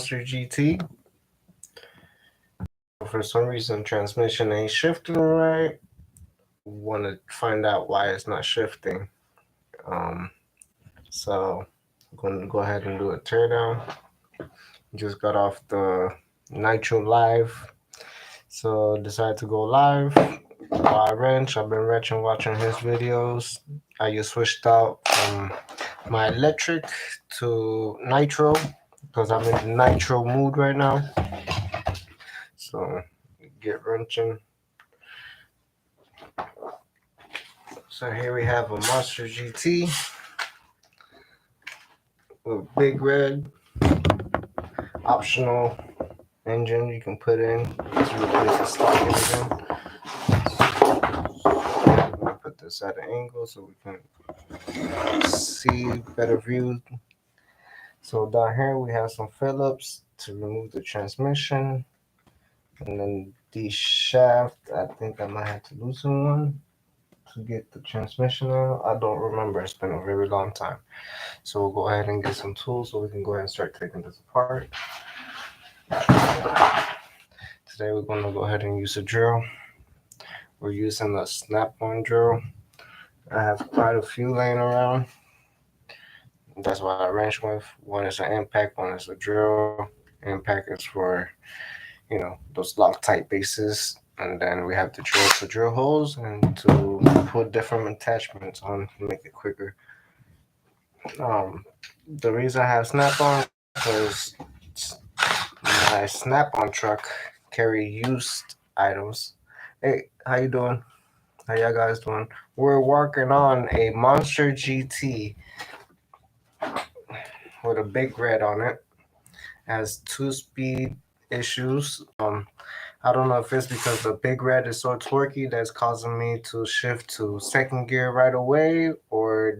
Monster GT. For some reason, transmission ain't shifting right. Want to find out why it's not shifting. So I'm going to go ahead and do a teardown. Just got off the Nitro Live, so decided to go live while I wrench. I've been wrenching, watching his videos. I just switched out from my electric to Nitro because I'm in the Nitro mood right now. So get wrenching. So here we have a Monster GT with big red optional engine you can put in to replace the stock engine. I'm gonna put this at an angle so we can see better view. So down here we have some Phillips to remove the transmission, and then the shaft. I think I might have to loosen one to get the transmission out. I don't remember. It's been a very long time. So we'll go ahead and get some tools so we can go ahead and start taking this apart. Today we're going to go ahead and use a drill. We're using a snap-on drill. I have quite a few laying around. That's what I wrench with. One is an impact, one is a drill. Impact is for, those Loctite bases. And then we have the drill to drill holes and to put different attachments on to make it quicker. The reason I have snap-on is my snap-on truck carry used items. Hey, how you doing? How y'all guys doing? We're working on a Monster GT with a big red on it. Has 2-speed issues. I don't know if it's because the big red is so torquey that's causing me to shift to second gear right away, or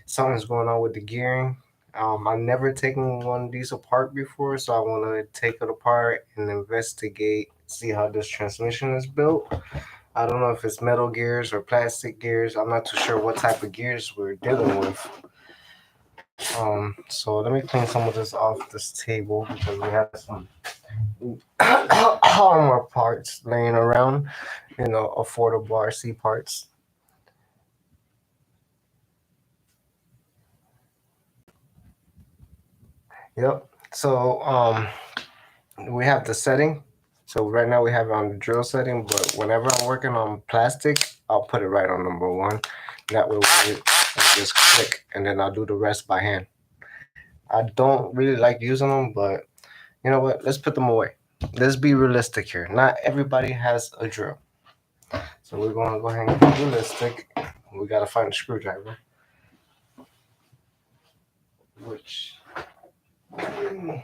something's going on with the gearing. I've never taken one of these apart before, so I want to take it apart and investigate, see how this transmission is built. I don't know if it's metal gears or plastic gears. I'm not too sure what type of gears we're dealing with. So let me clean some of this off this table because we have some armor parts laying around, affordable RC parts. Yep. So we have the setting. So right now we have it on the drill setting, but whenever I'm working on plastic, I'll put it right on number 1. That way I just click and then I'll do the rest by hand. I don't really like using them, but you know what? Let's put them away. Let's be realistic here. Not everybody has a drill. So we're going to go ahead and get realistic. We got to find a screwdriver. Which one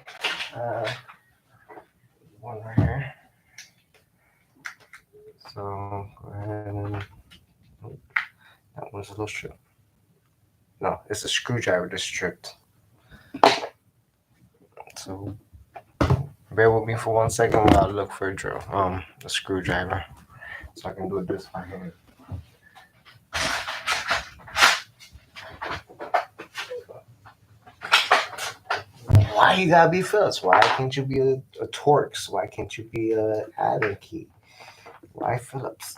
right here. So go ahead and that one's a little stripped. No, it's a screwdriver that's stripped. So bear with me for 1 second while I look for a drill, a screwdriver, so I can do this by hand. Why you gotta be Phillips? Why can't you be a Torx? Why can't you be a Allen key? Why Phillips?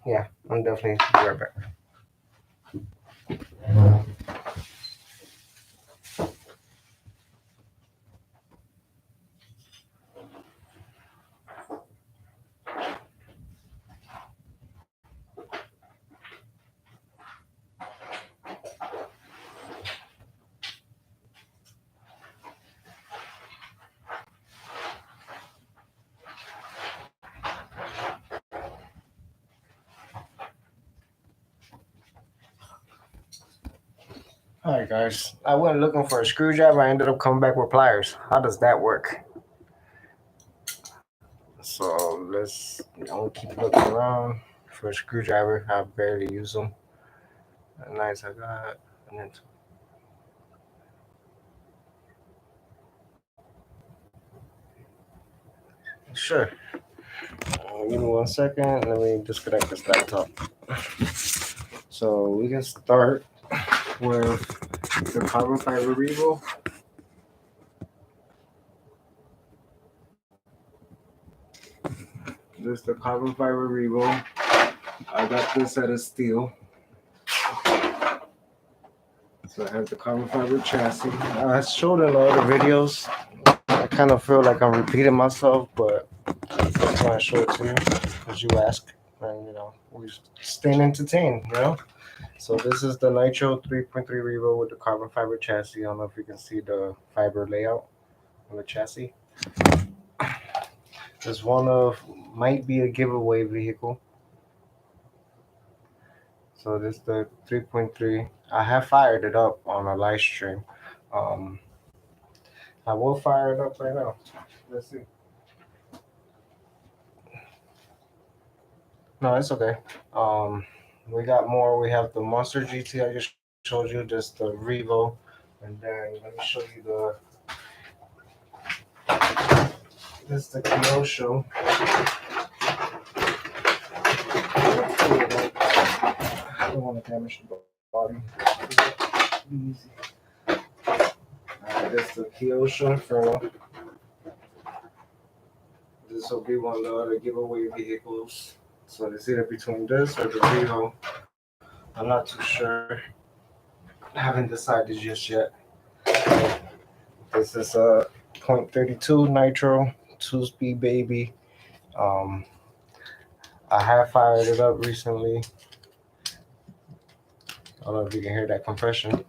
Yeah, I'm definitely right back. Alright guys, I went looking for a screwdriver. I ended up coming back with pliers. How does that work? So I'll keep looking around for a screwdriver. I barely use them. Nice, I got. And then sure. Give me 1 second. Let me disconnect this laptop. So we can start with the carbon fiber revo. This is the carbon fiber Revo. I got this at a steel. So I have the carbon fiber chassis. I showed in other videos. I kind of feel like I'm repeating myself, but that's why I show it to you, because you ask, and we staying entertained. So this is the Nitro 3.3 Revo with the carbon fiber chassis. I don't know if you can see the fiber layout on the chassis. This one of might be a giveaway vehicle. So this is the 3.3. I have fired it up on a live stream. Um, I will fire it up right now. Let's see. No, it's okay. Um, we got more. We have the Monster GT I just showed you, just the Revo, and then let me show you this is the Kyosho. I don't want to damage the body. Easy. This is the Kyosho Inferno. This will be one of the other giveaway vehicles. So it's either between this or the Revo. I'm not too sure. I haven't decided just yet. This is a .32 nitro, 2-speed baby. Um, I have fired it up recently. I don't know if you can hear that compression.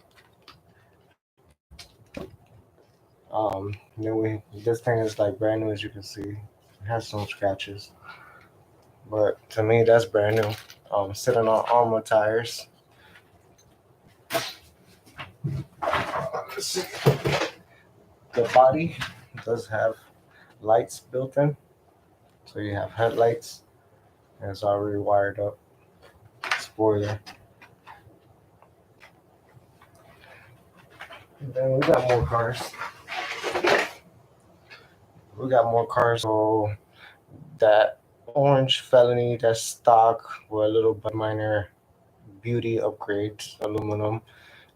This thing is like brand new, as you can see. It has some scratches, but to me that's brand new. Sitting on Armor tires. Let's see. The body does have lights built in, so you have headlights, and it's already wired up. Spoiler. And then we got more cars. So that orange felony, that's stock with a little bit minor beauty upgrades, aluminum.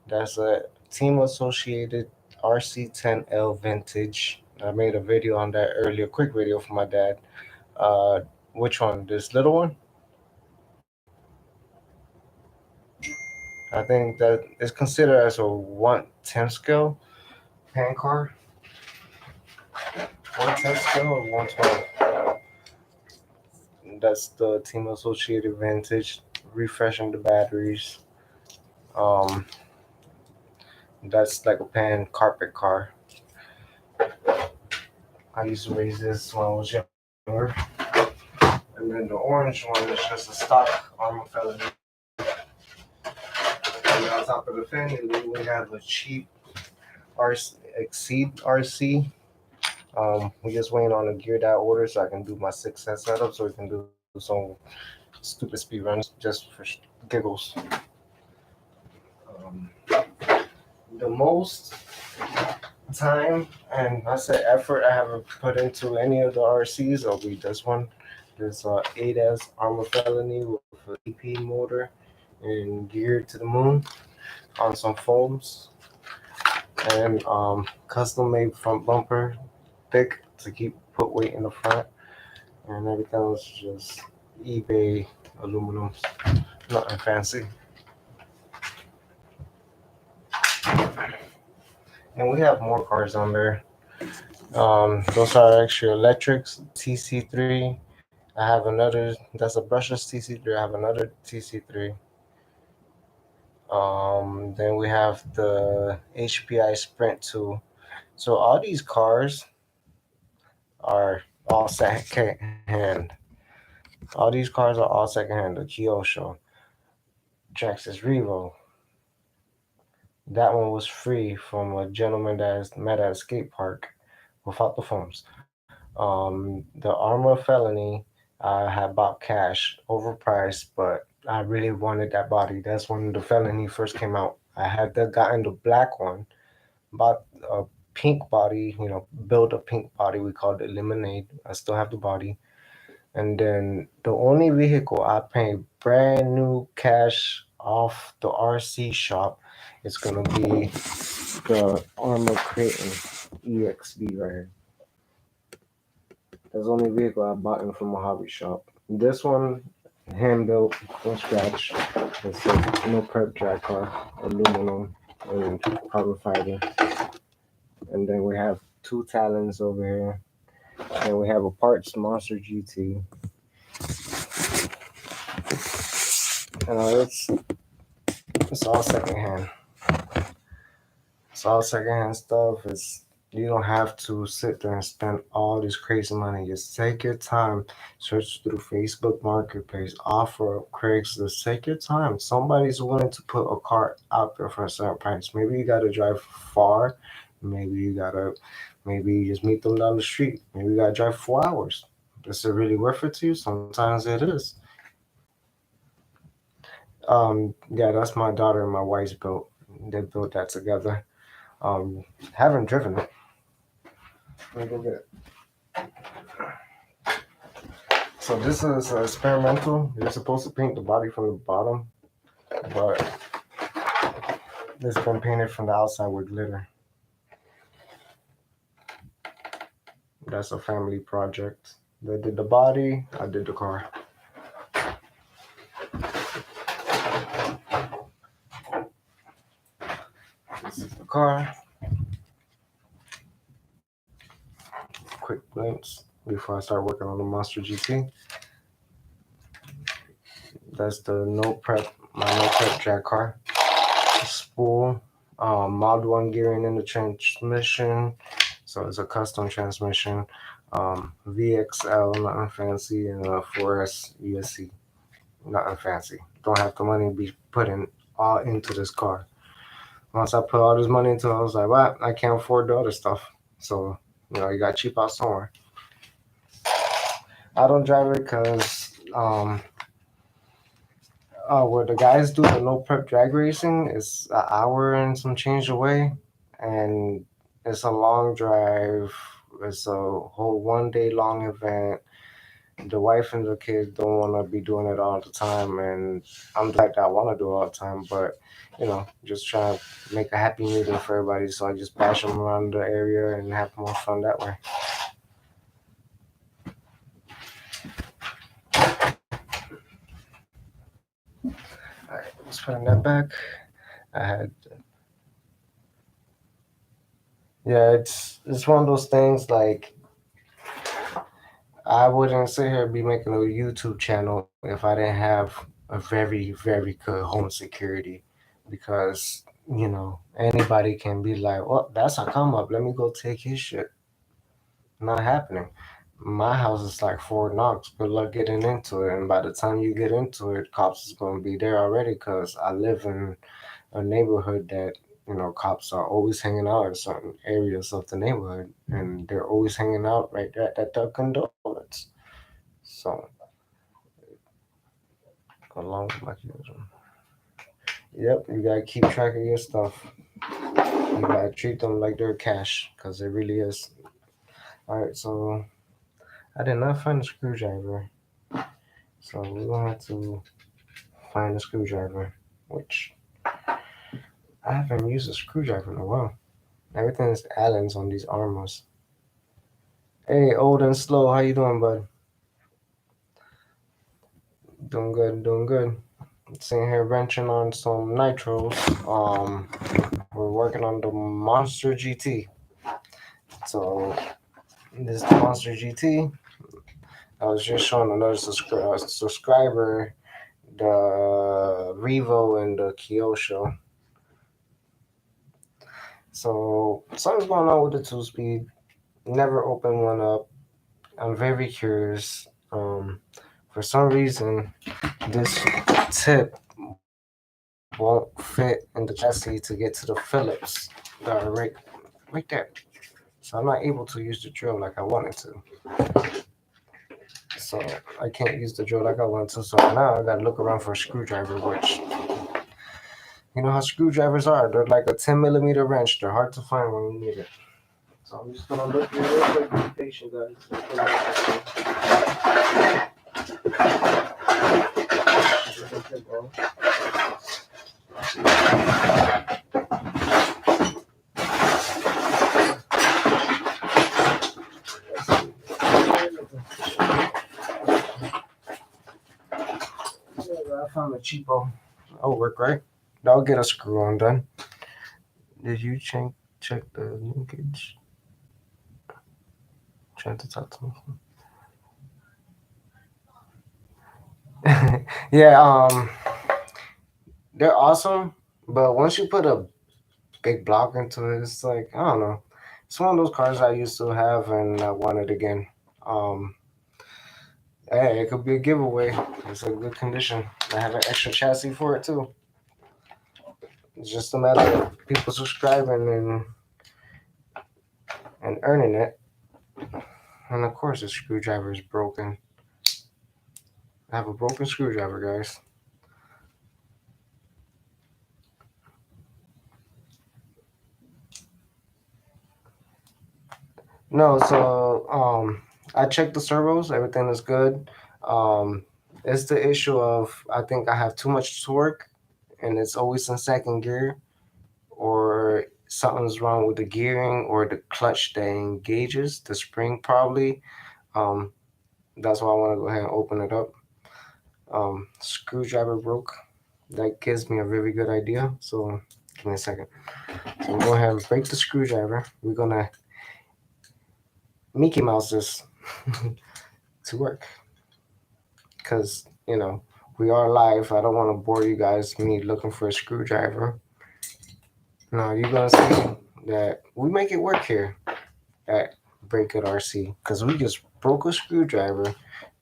That's a team associated RC10L vintage. I made a video on that earlier, quick video for my dad. Uh, which one? This little one? I think that is considered as a 1/10 scale pan car. 1/10 scale or 1/12. That's the team associated vintage. Refreshing the batteries. Um, that's like a pan carpet car. I used to race this when I was younger. And then the orange one is just a stock Armor Felony. And on top of the family, we have a cheap Exceed RC. We just waiting on a geared out order so I can do my 6 set setup, so we can do some stupid speed runs just for giggles. The most time and I say effort I haven't put into any of the RCs will be this one. This 8S Armor Felony with an EP motor and geared to the moon on some foams, and custom made front bumper, thick to keep put weight in the front, and everything was just eBay aluminum, nothing fancy. And we have more cars on there. Those are actually electrics. TC3. I have another. That's a brushless TC3. I have another TC3. Then we have the HPI Sprint 2. So all these cars are all second hand. All these cars are all second hand. The Kyosho, Traxxas Revo. That one was free from a gentleman that is met at a skate park without the foams. The Armor Felony, I had bought cash, overpriced, but I really wanted that body. That's when the Felony first came out. I had gotten the black one, bought a pink body, built a pink body. We called it Lemonade. I still have the body. And then the only vehicle I paid brand new cash off the RC shop is gonna be the Armor Creighton EXB right here. It's the only vehicle I bought in from a hobby shop. This one, hand built from scratch. It's a no prep drag car, aluminum and carbon fiber. And then we have two Talons over here. And we have a parts Monster GT. It's all secondhand. It's all secondhand stuff. You don't have to sit there and spend all this crazy money. Just take your time, search through Facebook Marketplace, offer up Craigslist. Take your time. Somebody's willing to put a car out there for a certain price. Maybe you gotta drive far. Maybe you just meet them down the street. Maybe you gotta drive 4 hours. Is it really worth it to you? Sometimes it is. Yeah, that's my daughter and my wife's built. They built that together. Haven't driven it. Let me go get it. So this is experimental. You're supposed to paint the body from the bottom, but it's been painted from the outside with glitter. That's a family project. They did the body, I did the car. This is the car. Quick glimpse before I start working on the Monster GT. That's the my no prep drag car. Spool, mod 1 gearing in the transmission. So it's a custom transmission. VXL, nothing fancy, and a 4S ESC, nothing fancy. Don't have the money to be putting all into this car. Once I put all this money into it, I was like, well, I can't afford the other stuff. So, you got to cheap out somewhere. I don't drive it because where the guys do the no prep drag racing is an hour and some change away, and it's a long drive. It's a whole 1 day long event. The wife and the kids don't want to be doing it all the time, and I'm the type that I want to do it all the time, but just trying to make a happy medium for everybody. So I just bash them around the area and have more fun that way. All right, let's put that back. It's one of those things like I wouldn't sit here and be making a YouTube channel if I didn't have a very, very good home security, because anybody can be like, well, that's a come up, let me go take his shit. Not happening. My house is like Fort Knox. Good luck getting into it, and by the time you get into it, cops is going to be there already, because I live in a neighborhood that cops are always hanging out in certain areas of the neighborhood, and they're always hanging out right there at Dunkin' Donuts. So, along with my children. Yep, you gotta keep track of your stuff. You gotta treat them like they're cash, because it really is. All right, so I did not find a screwdriver, so we're gonna have to find a screwdriver, which I haven't used a screwdriver in a while. Everything is Allen's on these armors. Hey, old and slow, how you doing, bud? Doing good. Sitting here wrenching on some nitros. We're working on the Monster GT. So this is the Monster GT. I was just showing another subscriber the Revo and the Kyosho. So something's going on with the 2-speed. Never opened one up. I'm very curious. For some reason, this tip won't fit in the chassis to get to the Phillips that are right there. So I'm not able to use the drill like I wanted to. So I can't use the drill like I wanted to. So now I gotta look around for a screwdriver, which you know how screwdrivers are. They're like a 10mm wrench. They're hard to find when you need it. So I'm just gonna look here real quick. Be patient, guys. I found a cheapo. That'll work, right? That'll get a screw on done. Did you check the linkage? Trying to talk to me. Yeah, they're awesome, but once you put a big block into it, it's like I don't know. It's one of those cars I used to have and I want it again. Um, hey, it could be a giveaway. It's a good condition. I have an extra chassis for it too. It's just a matter of people subscribing and earning it. And of course, the screwdriver is broken. I have a broken screwdriver, guys. No, so I checked the servos. Everything is good. Um, it's the issue of I think I have too much torque, and it's always in second gear, or something's wrong with the gearing or the clutch that engages the spring probably. Um, that's why I want to go ahead and open it up. Screwdriver broke. That gives me a very good idea. So give me a second. So we'll go ahead and break the screwdriver. We're gonna Mickey Mouse this to work because we are live. I don't want to bore you guys me looking for a screwdriver. Now you're gonna see that we make it work here at Break It RC because we just broke a screwdriver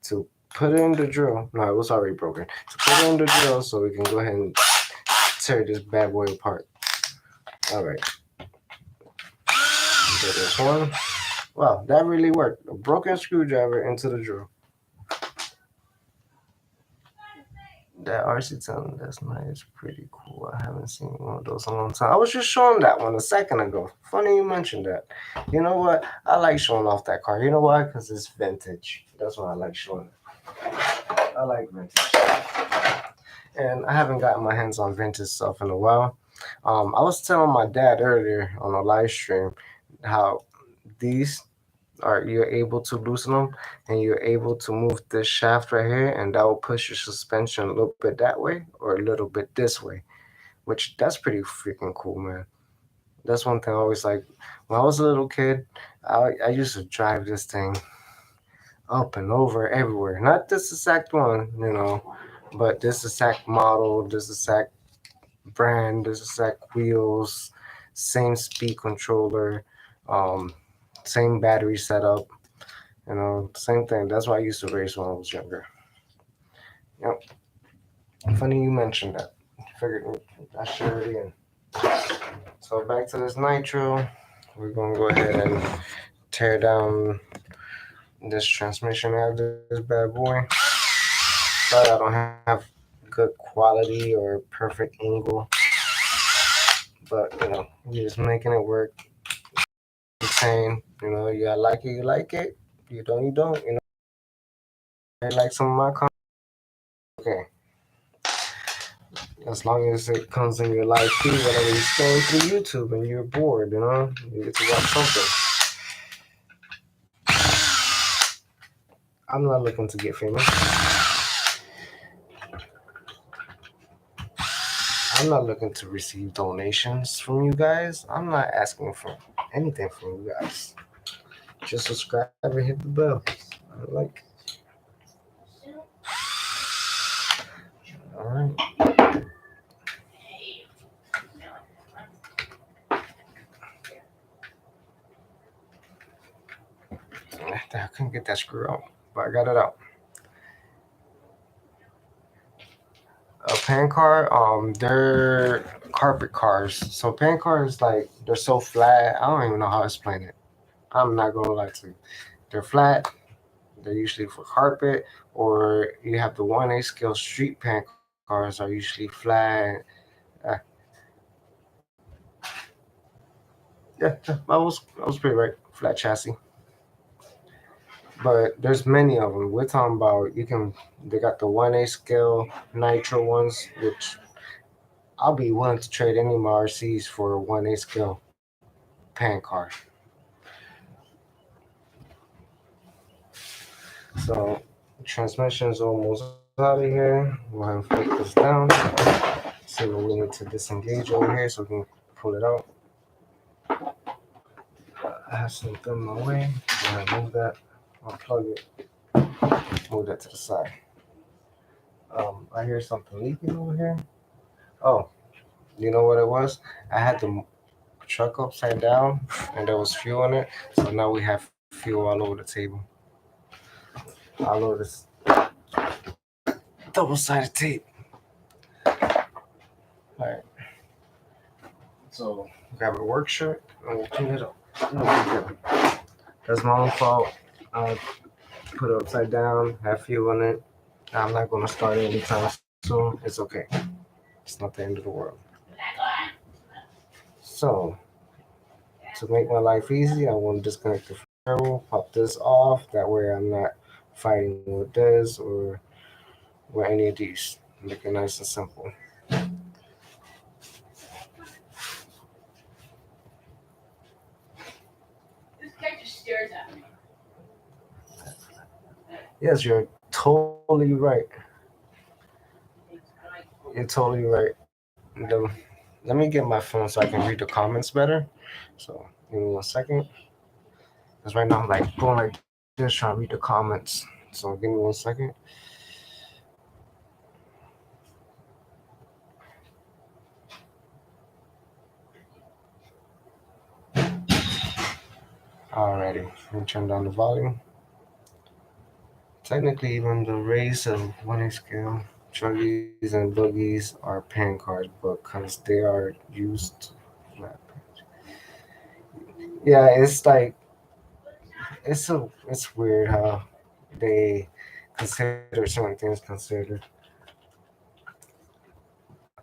to put it in the drill. No, it was already broken. To put it in the drill so we can go ahead and tear this bad boy apart. All right. Get this one. Wow, that really worked. A broken screwdriver into the drill. That RC tunnel, that's nice, pretty cool. I haven't seen one of those in a long time. I was just showing that one a second ago. Funny you mentioned that. You know what? I like showing off that car. You know why? Because it's vintage. That's why I like showing it. I like vintage. And I haven't gotten my hands on vintage stuff in a while. I was telling my dad earlier on a live stream how these are you're able to loosen them and you're able to move this shaft right here and that will push your suspension a little bit that way or a little bit this way, which that's pretty freaking cool, man. That's one thing I always like. When I was a little kid, I used to drive this thing up and over everywhere. Not this exact one, but this exact model, this exact brand, this exact wheels, same speed controller, um, same battery setup. Same thing. That's why I used to race when I was younger. Yep. Funny you mentioned that. Figured I share it again. So back to this nitro. We're gonna go ahead and tear down this transmission out of this bad boy. Sorry I don't have good quality or perfect angle, but we're just making it work. I'm saying, you like it, you like it. You don't, you don't. I like some of my content. Okay. As long as it comes in your live feed, whenever you're scrolling through YouTube and you're bored, you get to watch something. I'm not looking to get famous. I'm not looking to receive donations from you guys. I'm not asking for anything from you guys. Just subscribe and hit the bell. Like. All right. I couldn't get that screw out, but I got it out. A pan car, they're carpet cars. So pan cars, like they're so flat. I don't even know how to explain it. I'm not gonna lie to you. They're flat. They're usually for carpet, or you have the 1A scale street pan cars are usually flat. Uh, yeah, I was pretty right. Flat chassis. But there's many of them. We're talking about they got the 1A scale nitro ones, which I'll be willing to trade any of my RCs for a 1A scale pan car. So transmission is almost out of here. We'll have to flip this down. See what we need to disengage over here so we can pull it out. I have something in my way. I'm gonna move that. Unplug it. Move that to the side. I hear something leaking over here. Oh, you know what it was? I had the truck upside down and there was fuel in it. So now we have fuel all over the table. All over this double-sided tape. Alright. So grab a work shirt and we'll clean it up. No big deal. That's my own fault. I put it upside down, have fuel in it. I'm not gonna start it anytime soon. It's okay. It's not the end of the world. So to make my life easy, I want to disconnect the firewall, pop this off. That way I'm not fighting with this or with any of these. Make it nice and simple. This cat just stares at me. Yes, you're totally right. You're totally right. Let me get my phone so I can read the comments better. So give me 1 second. Because right now I'm like going like this trying to read the comments. So give me 1 second. Alrighty, let me turn down the volume. Technically, even the race of winning scale, druggies and boogies are pan cards because they are used to flat. Yeah, it's like it's weird how they consider certain things considered.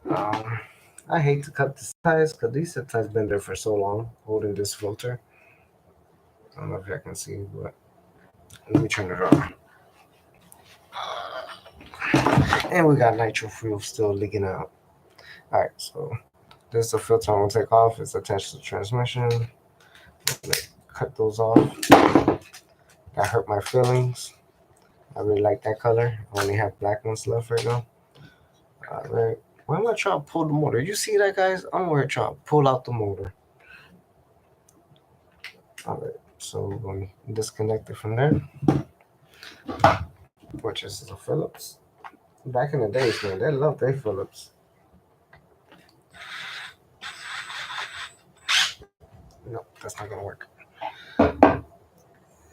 Um, I hate to cut the ties because these ties been there for so long holding this filter. I don't know if y'all can see, but let me turn it on. And we got nitro fuel still leaking out. Alright, so this is the filter I'm gonna take off. It's attached to the transmission. I'm gonna cut those off. That hurt my feelings. I really like that color. I only have black ones left right now. Alright. Why am I trying to pull the motor? You see that, guys? I'm over here trying to pull out the motor. Alright, so we're going to disconnect it from there. Which is the Phillips. Back in the days, man, they loved their Phillips. No, that's not gonna work.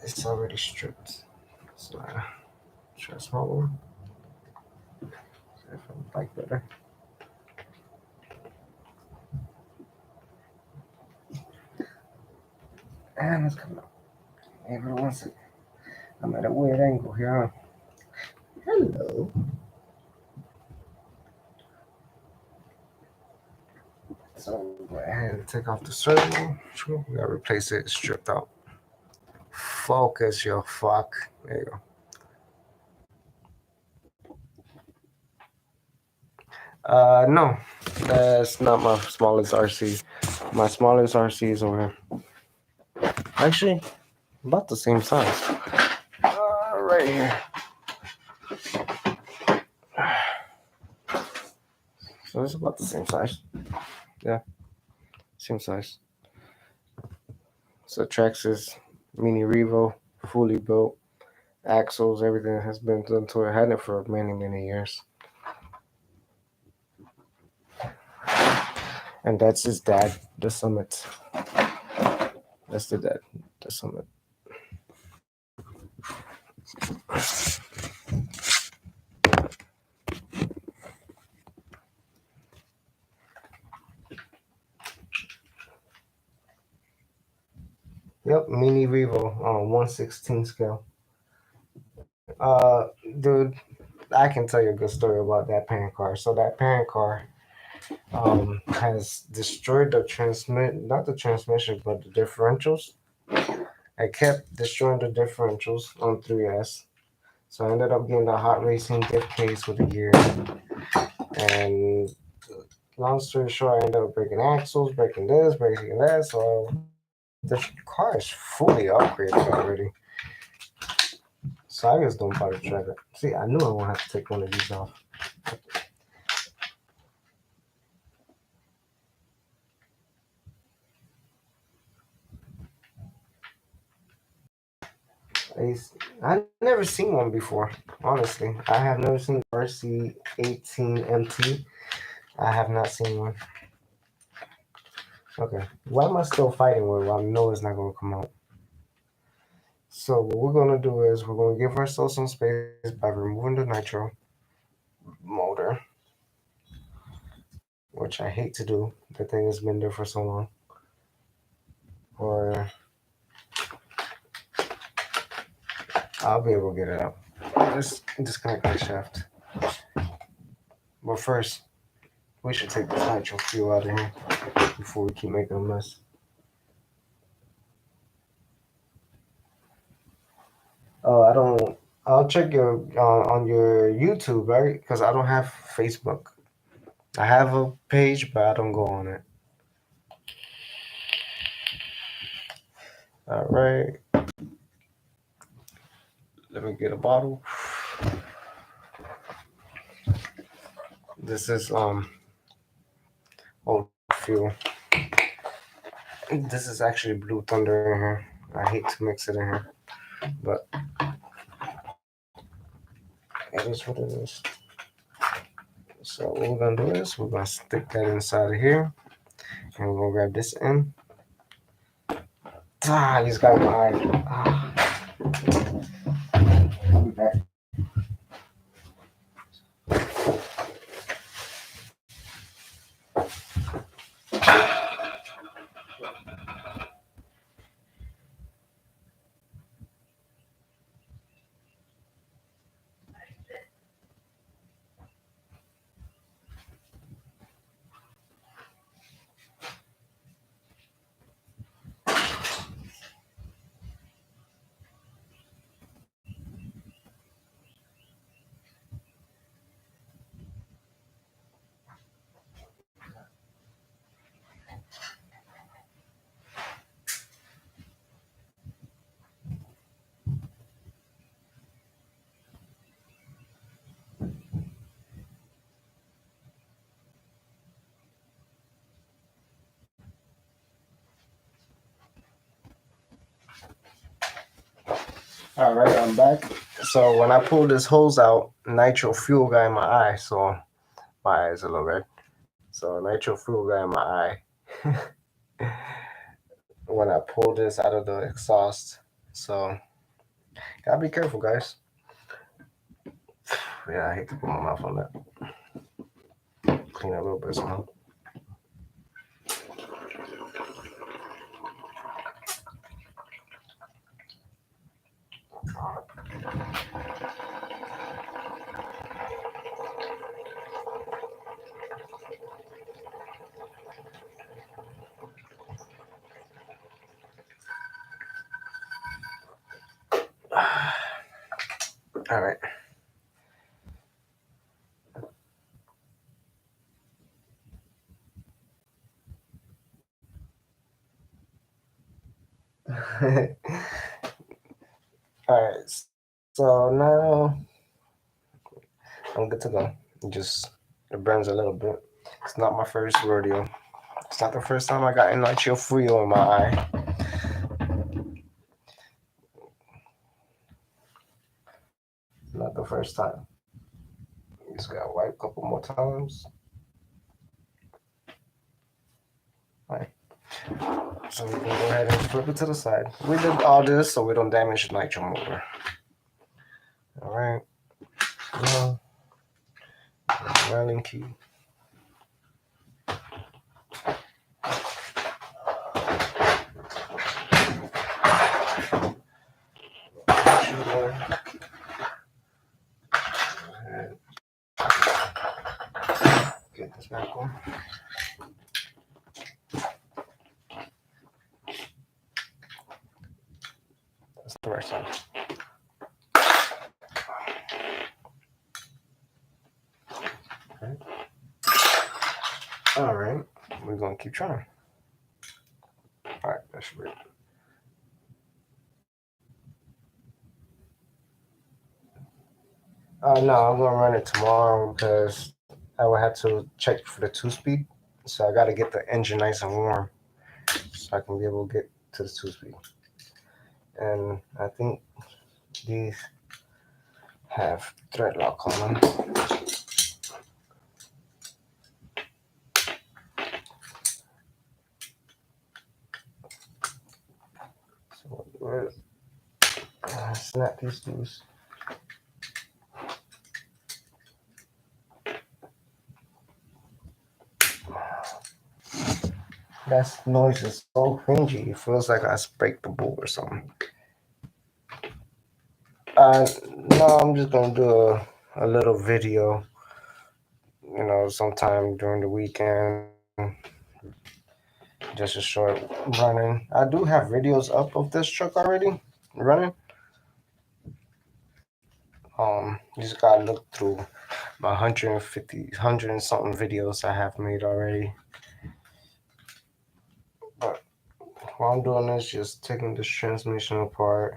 It's already stripped. So try a small one. See if I like better. And it's coming up. Every 1 second. I'm at a weird angle here. Hello. So go ahead and take off the servo. We gotta replace it. It's stripped out. Focus your fuck. There you go. No, that's not my smallest RC. My smallest RC is over here. Actually, about the same size. Right here. So it's about the same size. Yeah, same size. So Traxxas Mini Revo, fully built. Axles, everything has been done to it. Had it for many, many years. And that's his dad, the Summit. That's the dad, the Summit. Yep, Mini Revo on 1/16 scale. Dude, I can tell you a good story about that pan car. So that pan car has destroyed not the transmission, but the differentials. I kept destroying the differentials on 3S. So I ended up getting the hot racing diff case with a gear. And long story short, I ended up breaking axles, breaking this, breaking that. So the car is fully upgraded already. So So I just don't bother try that. See, I knew I won't have to take one of these off. I never seen one before. Honestly, I have never seen RC18MT. I have not seen one. Okay, why am I still fighting with it? I know it's not gonna come out. So what we're gonna do is we're gonna give ourselves some space by removing the nitro motor, which I hate to do. The thing has been there for so long. Or I'll be able to get it out. Just disconnect the shaft. But first, we should take this nitro fuel out of here before we keep making a mess. Oh, I don't. I'll check your on your YouTube, right? Because I don't have Facebook. I have a page, but I don't go on it. All right. Let me get a bottle. This is old fuel. This is actually Blue Thunder in here. I hate to mix it in here, but it is what it is. So what we're gonna do is we're gonna stick that inside of here, and we're gonna grab this end. Ah, he's got my eye. Ah. I'll be back. All right, I'm back. So when I pull this hose out, nitro fuel got in my eye, so my eye is a little red. So nitro fuel got in my eye when I pull this out of the exhaust. So gotta be careful, guys. Yeah, I hate to put my mouth on that. Clean a little bit small. All right. All right. So now I'm good to go. Just it burns a little bit. It's not my first rodeo. It's not the first time I got nitro fuel in my eye. Not the first time. Just gotta wipe a couple more times. Right. So we can go ahead and flip it to the side. We did all this so we don't damage the nitro motor. All right. Now, Allen key. Get this back on. That's the right side. Okay. All right. We're gonna keep trying. All right, that should be it. No, I'm gonna run it tomorrow because I will have to check for the 2 speed. So I gotta get the engine nice and warm so I can be able to get to the 2 speed. And I think these have thread lock on them. So snap these loose. That noise is so cringy. It feels like I break the bowl or something. No, I'm just gonna do a little video, sometime during the weekend. Just a short running. I do have videos up of this truck already running. You just gotta look through my 150, 100 and something videos I have made already. But while I'm doing this, just taking this transmission apart,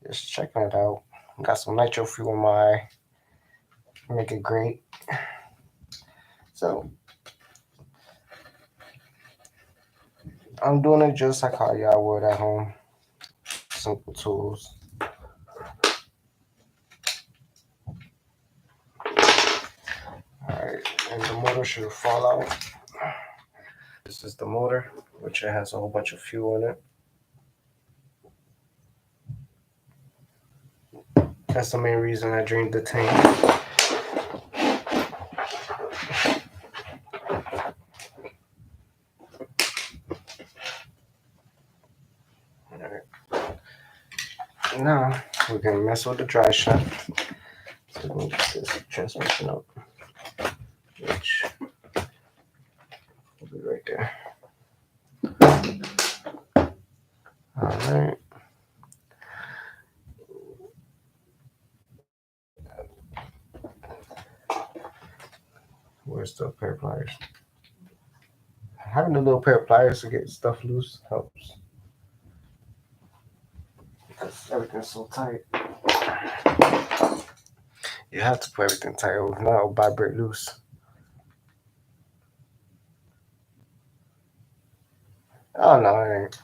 just checking it out. Got some nitro fuel in my make it great. So I'm doing it just like how y'all would at home. Simple tools. Alright, and the motor should fall out. This is the motor, which it has a whole bunch of fuel in it. That's the main reason I drained the tank. Alright. Now we can mess with the dry shaft. So let me get this transmission up, which will be right there. Alright. Where's the pair of pliers? Having a little pair of pliers to get stuff loose helps. Because everything's so tight. You have to put everything tight, if not it'll vibrate loose. Oh no, it ain't.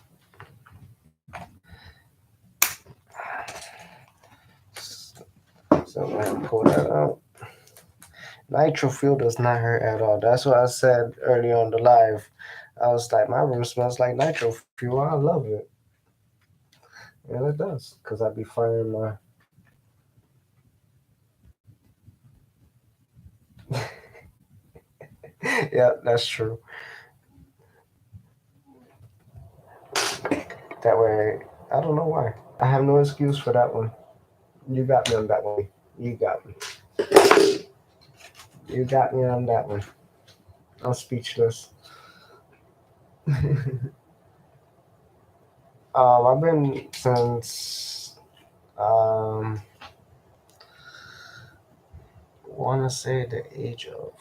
So I'm gonna pull that out. Nitro fuel does not hurt at all. That's what I said earlier on the live. I was like, my room smells like nitro fuel. I love it. And it does, because I be firing my. Yeah, that's true. That way, I don't know why. I have no excuse for that one. You got me on that one. You got me. You got me on that one. I'm speechless. I've been since want to say the age of.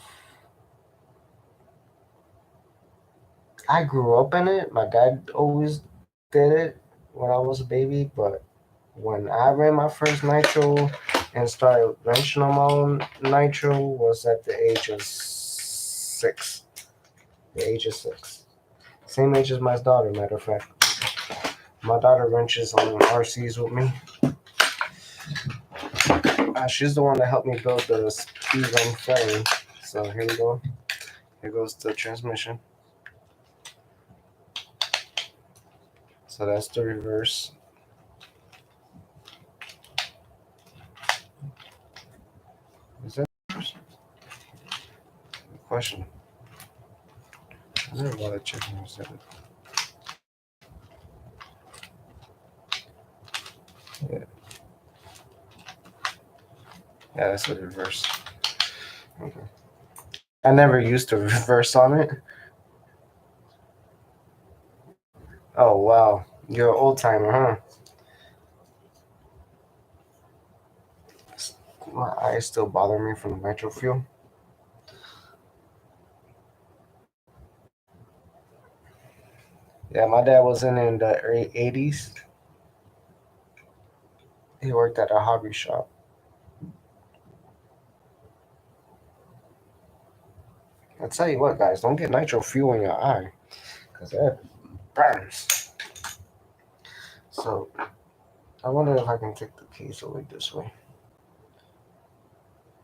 I grew up in it. My dad always did it when I was a baby, but when I ran my first nitro and started wrenching on my own nitro was at the age of 6. The age of 6. Same age as my daughter, matter of fact. My daughter wrenches on RCs with me. She's the one that helped me build the speed on frame. So here we go. Here goes the transmission. So that's the reverse. Is that reverse? Question. I never want to check when you said it. Yeah. Yeah, that's the reverse. Okay. I never used the reverse on it. Oh wow, you're an old timer, huh? My eyes still bother me from the nitro fuel. Yeah, my dad was in the early 80s. He worked at a hobby shop. I tell you what, guys, don't get nitro fuel in your eye, because it burns. So I wonder if I can take the case away this way.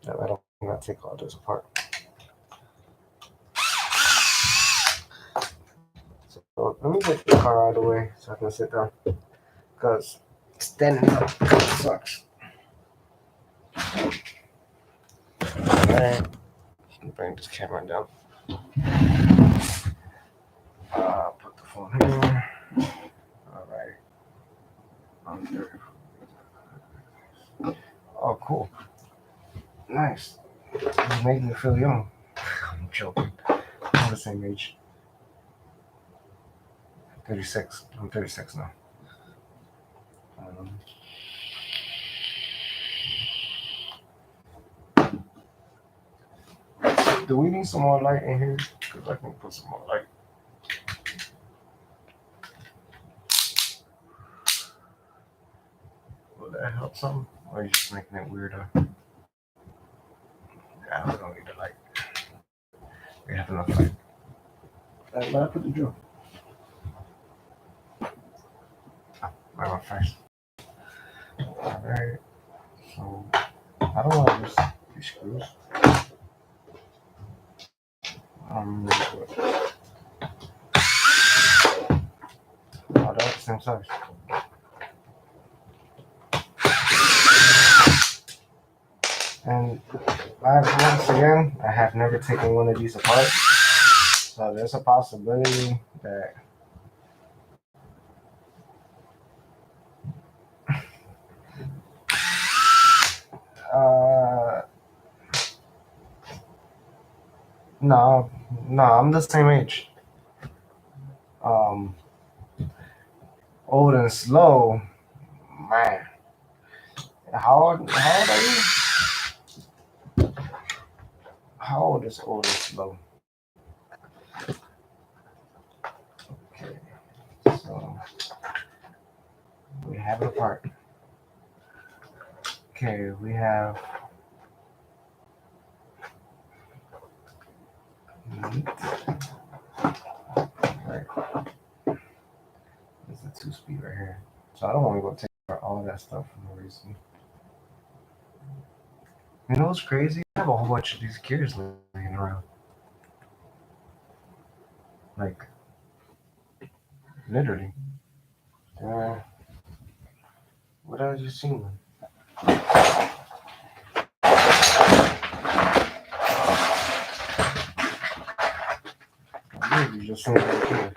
No, I don't want to take all this apart. So let me get the car out of the way so I can sit down. Because standing up sucks. Alright. Bring this camera down. Put the phone here. Alright. Oh, cool. Nice. You make me feel young. I'm joking. I'm the same age. 36. I'm 36 now. Do we need some more light in here? Because I can put some more light. Will that help some? Or are you just making it weirder? Yeah, we don't need the light. We have enough light. But I put the drill. Where my face? Alright. So, I don't want to use these screws. Oh, they're the same size. And once again, I have never taken one of these apart. So there's a possibility that no, I'm the same age. Old and slow, man. How old are you? How old is old and slow? Okay, so we have it apart. Okay, we have meat. Right. There's a 2-speed right here. So I don't want to go take apart all of that stuff for no reason. You know what's crazy? I have a whole bunch of these gears laying around. Like, literally. What else you seen? You just seen it right here.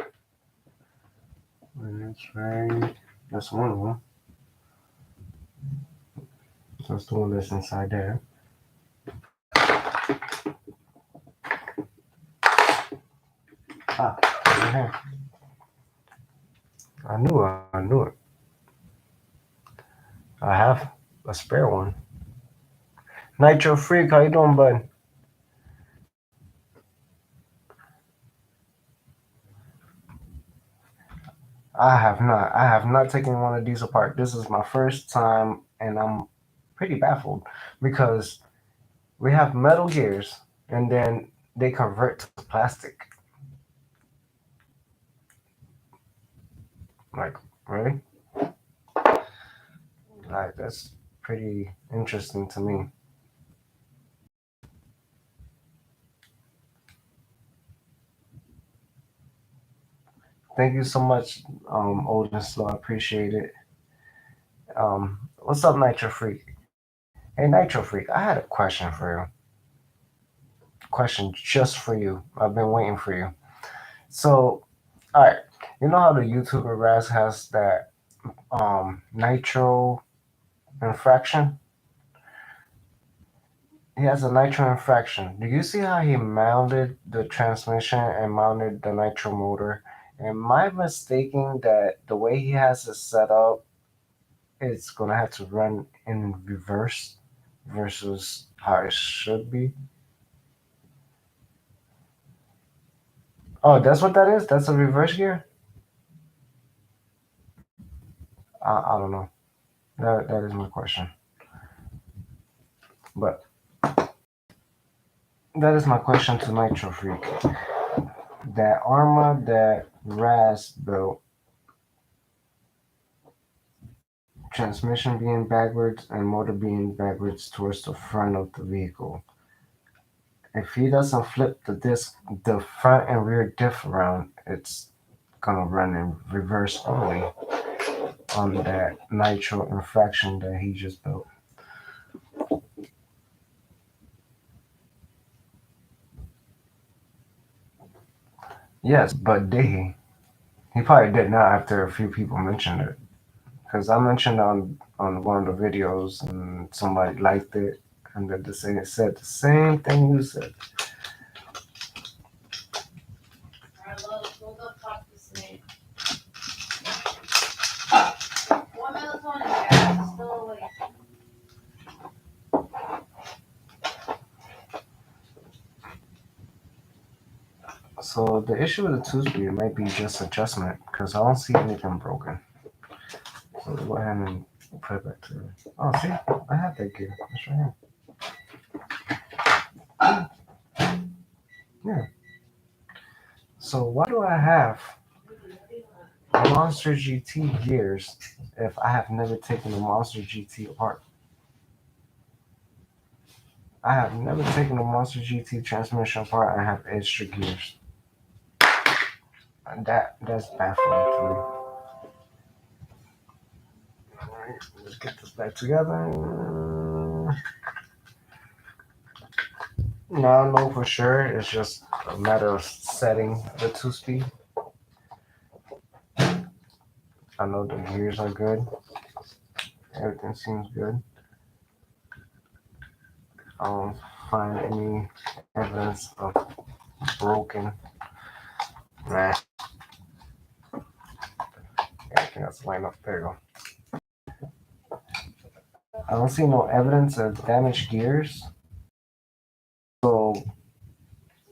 That's right. That's one of them. So that's the one that's inside there. Right here. I knew it. I have a spare one. Nitro Freak, how you doing, bud? I have not. I have not taken one of these apart. This is my first time, and I'm pretty baffled because we have metal gears, and then they convert to plastic. Like, really? Like, that's pretty interesting to me. Thank you so much, Old and Slow. I appreciate it. What's up, Nitro Freak? Hey, Nitro Freak, I had a question for you. Question just for you. I've been waiting for you. So, all right, you know how the YouTuber Raz has that nitro infraction? He has a nitro infraction. Do you see how he mounted the transmission and mounted the nitro motor? Am I mistaken that the way he has it set up, it's gonna have to run in reverse versus how it should be? Oh, that's what that is? That's a reverse gear? I don't know. That is my question. But that is my question to Nitro Freak. That armor that Raz built, transmission being backwards and motor being backwards towards the front of the vehicle. If he doesn't flip the front and rear diff around, it's gonna run in reverse only on that nitro infraction that he just built. Yes, but did he? He probably did not after a few people mentioned it. Because I mentioned on one of the videos and somebody liked it and then said the same thing you said. Alright, we'll go talk to Snake. One melatonin there, it's still awake. So the issue with the two speed might be just adjustment because I don't see anything broken. So we'll go ahead and put it back to. Oh, see, I have that gear. It's right here. Yeah. So why do I have Monster GT gears if I have never taken a Monster GT apart? I have never taken a Monster GT transmission apart. I have extra gears. And that's baffling to me. Alright, let's get this back together. Now I know for sure it's just a matter of setting the two speed. I know the gears are good. Everything seems good. I don't find any evidence of broken. Nah, everything else lined up. There you go. I don't see no evidence of damaged gears. So,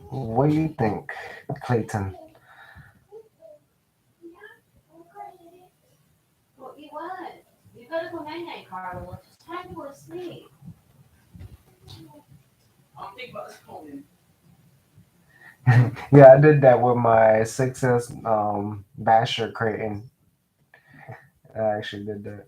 what do you think, Clayton? Well, eat what? You gotta go night-night, Carla. It's time to go to sleep. I'll think about this phone. Yeah, I did that with my 6S Basher Creighton. I actually did that.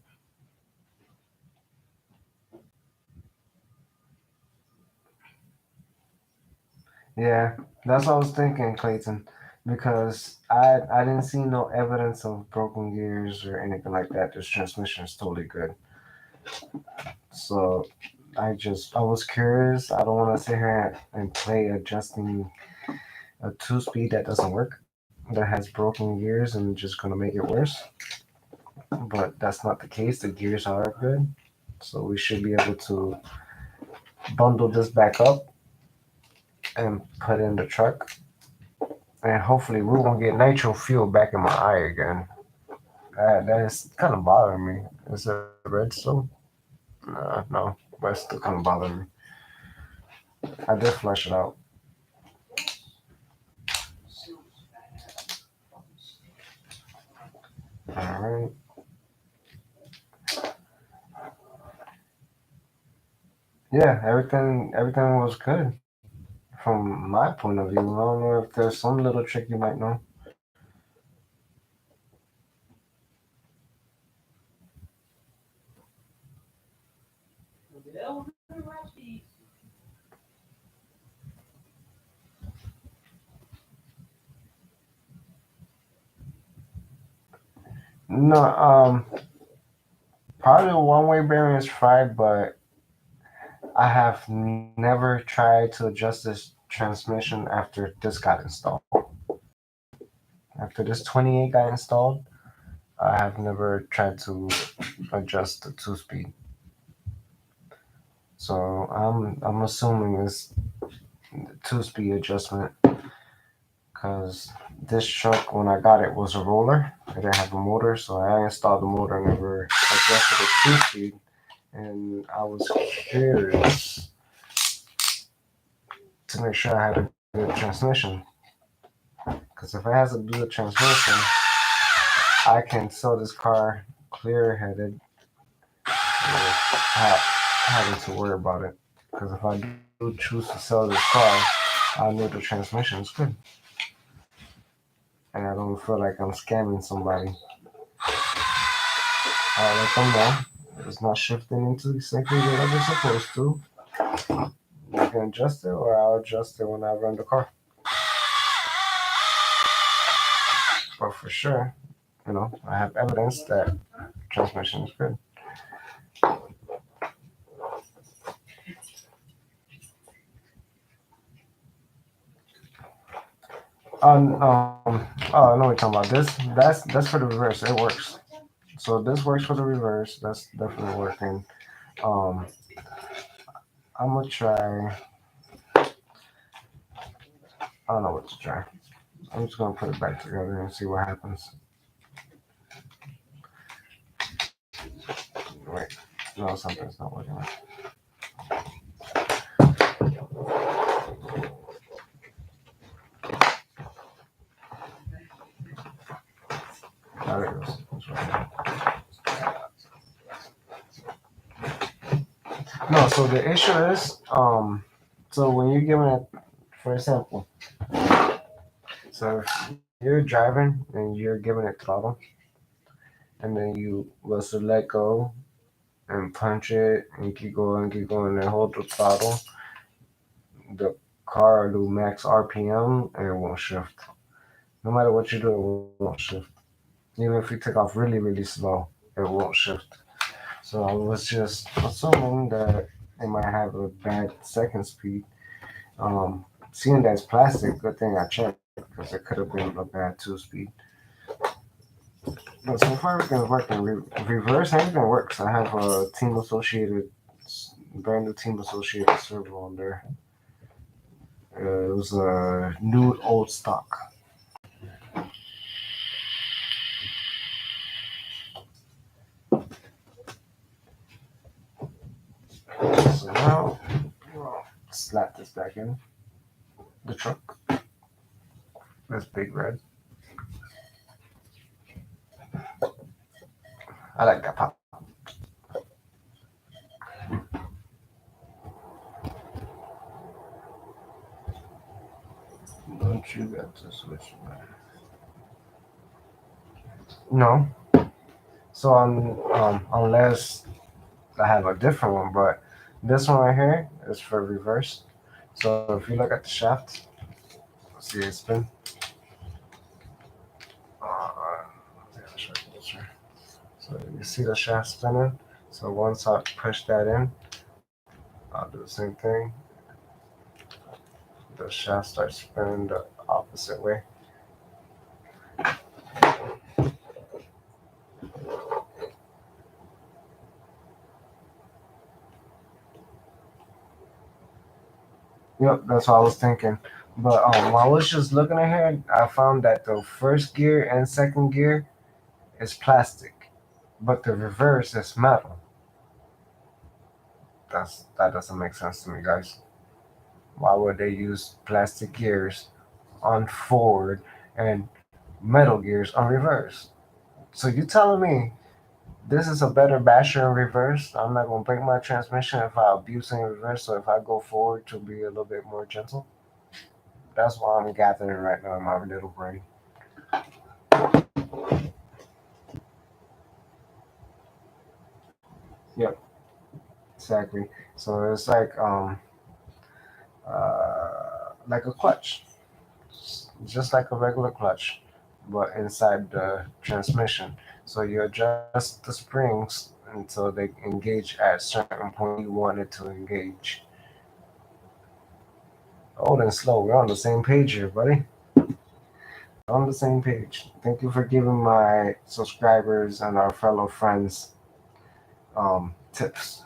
Yeah, that's what I was thinking, Clayton, because I didn't see no evidence of broken gears or anything like that. This transmission is totally good. So I was curious. I don't want to sit here and play adjusting a two speed that doesn't work, that has broken gears and just gonna make it worse. But that's not the case. The gears are good, so we should be able to bundle this back up and put in the truck. And hopefully we won't get nitro fuel back in my eye again. That is kind of bothering me. Is it red still? No, but it's still kind of bothering me. I did flush it out. All right. Yeah, everything was good from my point of view. I don't know if there's some little trick you might know. No, probably the one-way bearing is fried, but I have never tried to adjust this transmission after this got installed. After this 28 got installed, I have never tried to adjust the two speed. So I'm assuming it's two speed adjustment because this truck when I got it was a roller. It didn't have a motor, so I installed the motor and never adjusted the two speed. And I was curious to make sure I had a good transmission. Because if it has a good transmission, I can sell this car clear headed without having to worry about it. Because if I do choose to sell this car, I know the transmission is good. And I don't feel like I'm scamming somebody. I'll let them know it's not shifting into the second gear like it's supposed to. You can adjust it, or I'll adjust it when I run the car. But for sure, I have evidence that transmission is good. Oh, I know what you're talking about. That's for the reverse. It works. So this works for the reverse. That's definitely working. Um, I'm gonna try. I don't know what to try. I'm just gonna put it back together and see what happens. Wait, no, something's not working right. There it goes. That's right. No, so the issue is, so when you're giving it, for example, so if you're driving and you're giving it throttle, and then you was to let go and punch it and keep going, and hold the throttle, the car will do max RPM and it won't shift. No matter what you do, it won't shift. Even if you take off really, really slow, it won't shift. So I was just assuming that it might have a bad second speed. Seeing that it's plastic, good thing I checked because it could have been a bad 2-speed. But so far everything's working. Reverse, everything works. I have a Team Associated, brand new Team Associated servo on there. It was a new old stock. So now, slap this back in the truck. That's big red. I like that pop. Don't you got to switch back? No. So unless I have a different one, but this one right here is for reverse. So if you look at the shaft, see it spin. Uh, so you see the shaft spinning. So once I push that in, I'll do the same thing. The shaft starts spinning the opposite way. Yep, that's what I was thinking. But while I was just looking at here, I found that the first gear and second gear is plastic, but the reverse is metal. That doesn't make sense to me, guys. Why would they use plastic gears on forward and metal gears on reverse? So you telling me this is a better basher in reverse? I'm not gonna break my transmission if I abuse in reverse. So if I go forward to be a little bit more gentle, that's what I'm gathering right now in my little brain. Yep, exactly. So it's like a clutch, just like a regular clutch, but inside the transmission. So you adjust the springs until they engage at a certain point you want it to engage. Old and slow, we're on the same page here, buddy. On the same page. Thank you for giving my subscribers and our fellow friends tips.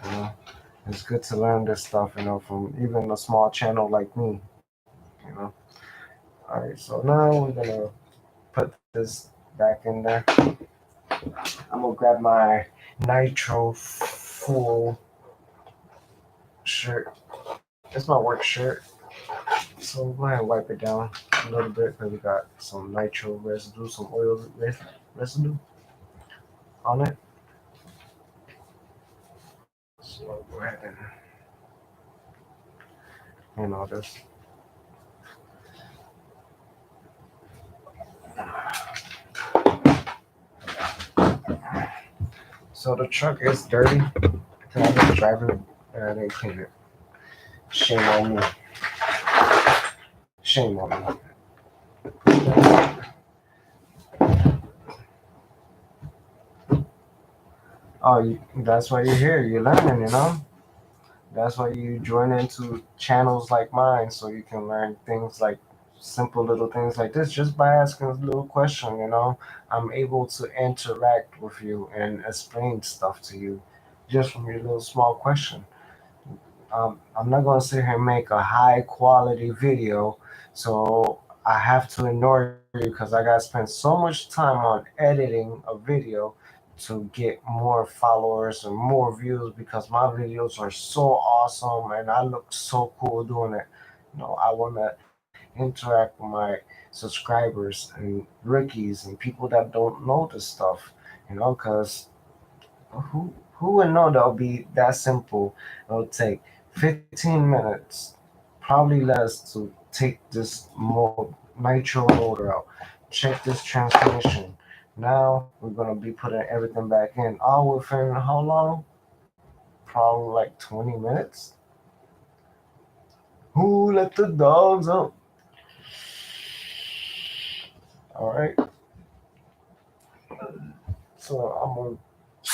It's good to learn this stuff, from even a small channel like me. You know. All right, so now we're gonna put this back in there. I'm gonna grab my nitro full shirt. It's my work shirt, so I'm gonna wipe it down a little bit because we got some nitro residue, some oil residue on it. So I'll go ahead and This. So the truck is dirty. I've been driving and I didn't clean it. Shame on me. Shame on me. Oh, that's why you're here. You're learning. That's why you join into channels like mine so you can learn things like simple little things like this just by asking a little question. I'm able to interact with you and explain stuff to you just from your little small question. I'm not going to sit here and make a high quality video, so I have to ignore you because I got to spend so much time on editing a video to get more followers and more views because my videos are so awesome and I look so cool doing it. I want to interact with my subscribers and rookies and people that don't know this stuff, because who would know that'll be that simple? It'll take 15 minutes, probably less, to take this nitro motor out, check this transmission. Now we're gonna be putting everything back in, all within how long? Probably like 20 minutes. Who let the dogs out? All right, so I'm gonna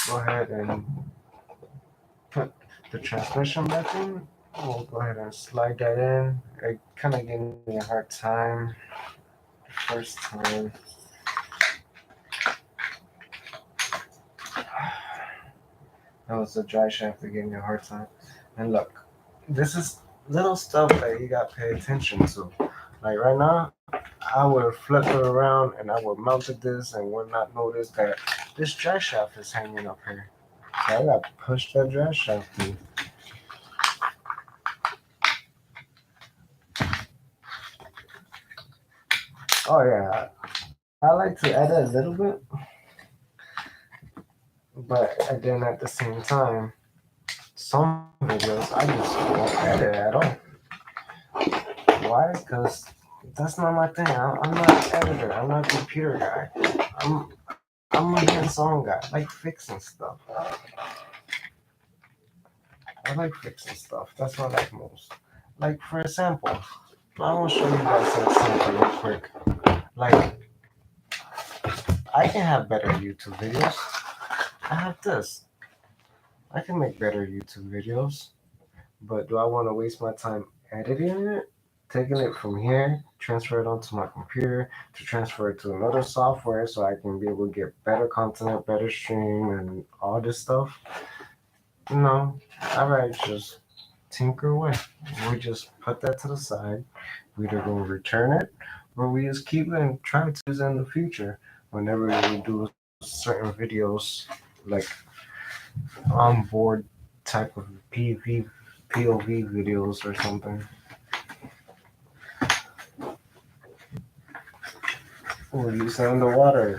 go ahead and put the transmission back in. We'll go ahead and slide that in. It kind of gave me a hard time first time. That was the dry shaft that gave me a hard time. And look, this is little stuff that you got to pay attention to. Like right now, I would flip it around and I would mount this and would not notice that this dry shaft is hanging up here. So I got to push that dry shaft through. Oh yeah, I like to edit a little bit, but then at the same time, some videos I just won't edit at all. Why? Because that's not my thing. I'm not an editor. I'm not a computer guy. I'm a hands-on guy. I like fixing stuff. I like fixing stuff. That's what I like most. Like for example, I want to show you guys something real quick. Like I can have better YouTube videos. I have this. I can make better YouTube videos. But do I want to waste my time editing it? Taking it from here, transfer it onto my computer to transfer it to another software so I can be able to get better content, better stream, and all this stuff. No, all right, just tinker away. We just put that to the side. We either going to return it or we just keep it and try to use it in the future whenever we do certain videos like onboard type of POV videos or something. Or use it underwater,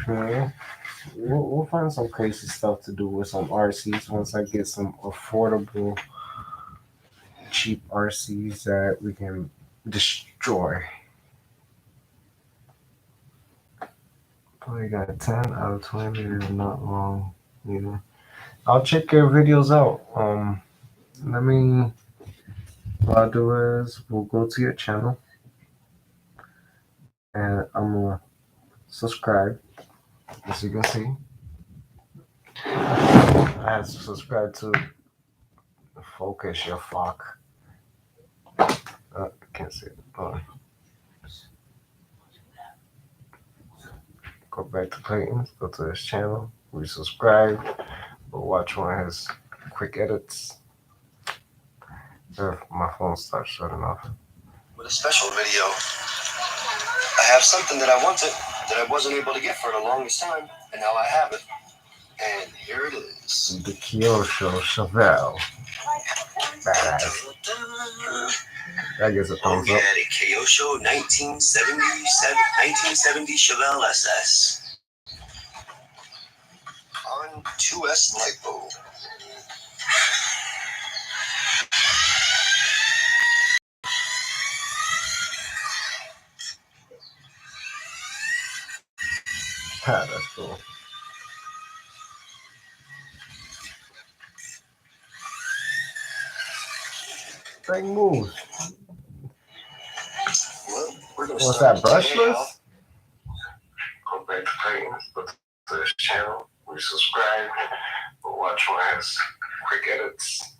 We'll find some crazy stuff to do with some RCs once I get some affordable, cheap RCs that we can destroy. Probably got 10 out of 20 videos, not long either. I'll check your videos out. Let me, what I'll do is we'll go to your channel and I'm gonna subscribe. As you can see, I have to subscribe to Focus Your Fuck. I can't see it. Go back to Clayton's, go to his channel, resubscribe, go watch one of his quick edits. If my phone starts shutting off. With a special video, I have something that I wanted that I wasn't able to get for the longest time, and now I have it. And here it is. The Kyosho Chevelle. Badass. That gives a thumbs up. Yeah, the Kyosho 1970 Chevelle SS. On 2S LiPo. That's cool. Thing moves. Well, we're gonna What's start that, brushless? Go back to playing with this channel. We subscribe. But watch one has quick edits.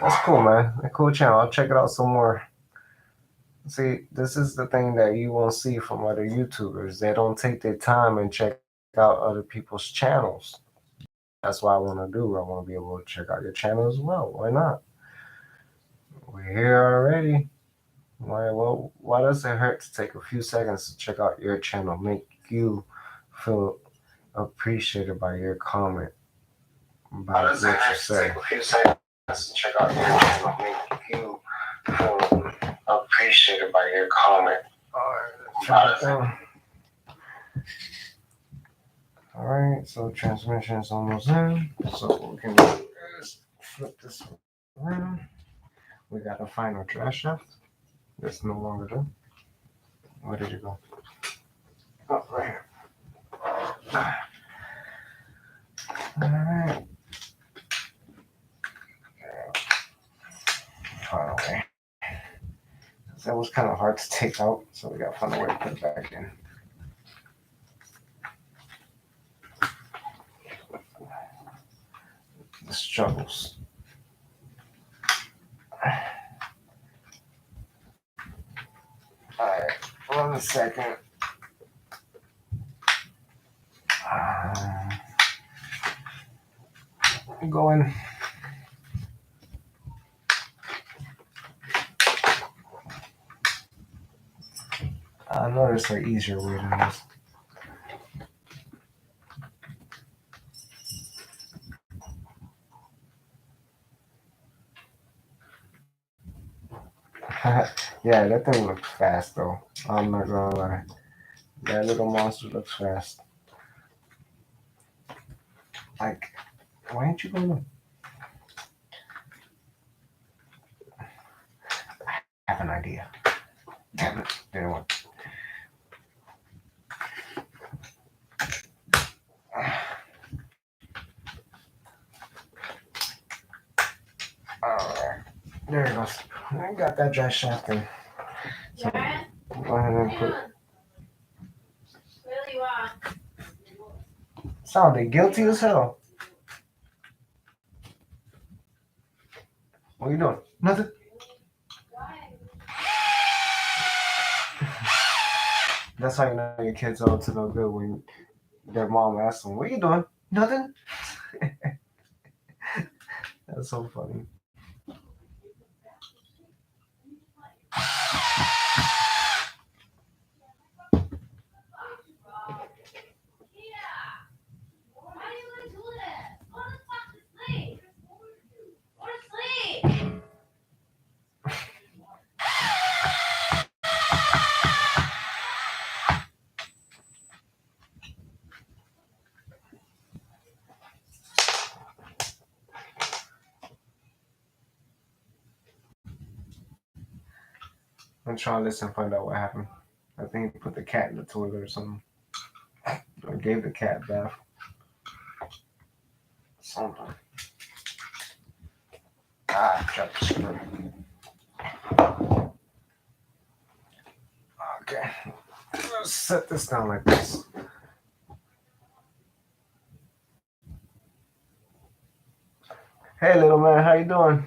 That's cool, man. A cool channel. I'll check it out some more. See, this is the thing that you won't see from other YouTubers. They don't take their time and check out other people's channels. That's what I want to do. I want to be able to check out your channel as well. Why not? We're here already. Why does it hurt to take a few seconds to check out your channel? Make you feel appreciated by your comment. By what you say. Take a few seconds to check out your channel. Make you feel appreciated by your comment. Alright, so transmission is almost in. So what we can do is flip this around. We got a final dress shaft. That's no longer there. Where did it go? Oh, right here. Alright. Final way. That was kind of hard to take out, so we got to find a way to put it back in. The struggles. Alright, 1 second. Going. I know there's an easier way than this. Yeah, that thing looks fast though. I'm not gonna lie. That little monster looks fast. Like, why ain't you going? I have an idea. Damn it, didn't work. Alright, there it goes. I got that dry shaft in. So, go ahead and put. Sounded guilty as hell. What are you doing? Nothing. That's how you know your kids are up to no good when their mom asks them, "What are you doing?" Nothing. That's so funny. I'm trying to listen and find out what happened. I think he put the cat in the toilet or something. Or gave the cat a bath. Something. Dropped the screw. Okay. Let's set this down like this. Hey, little man, how you doing?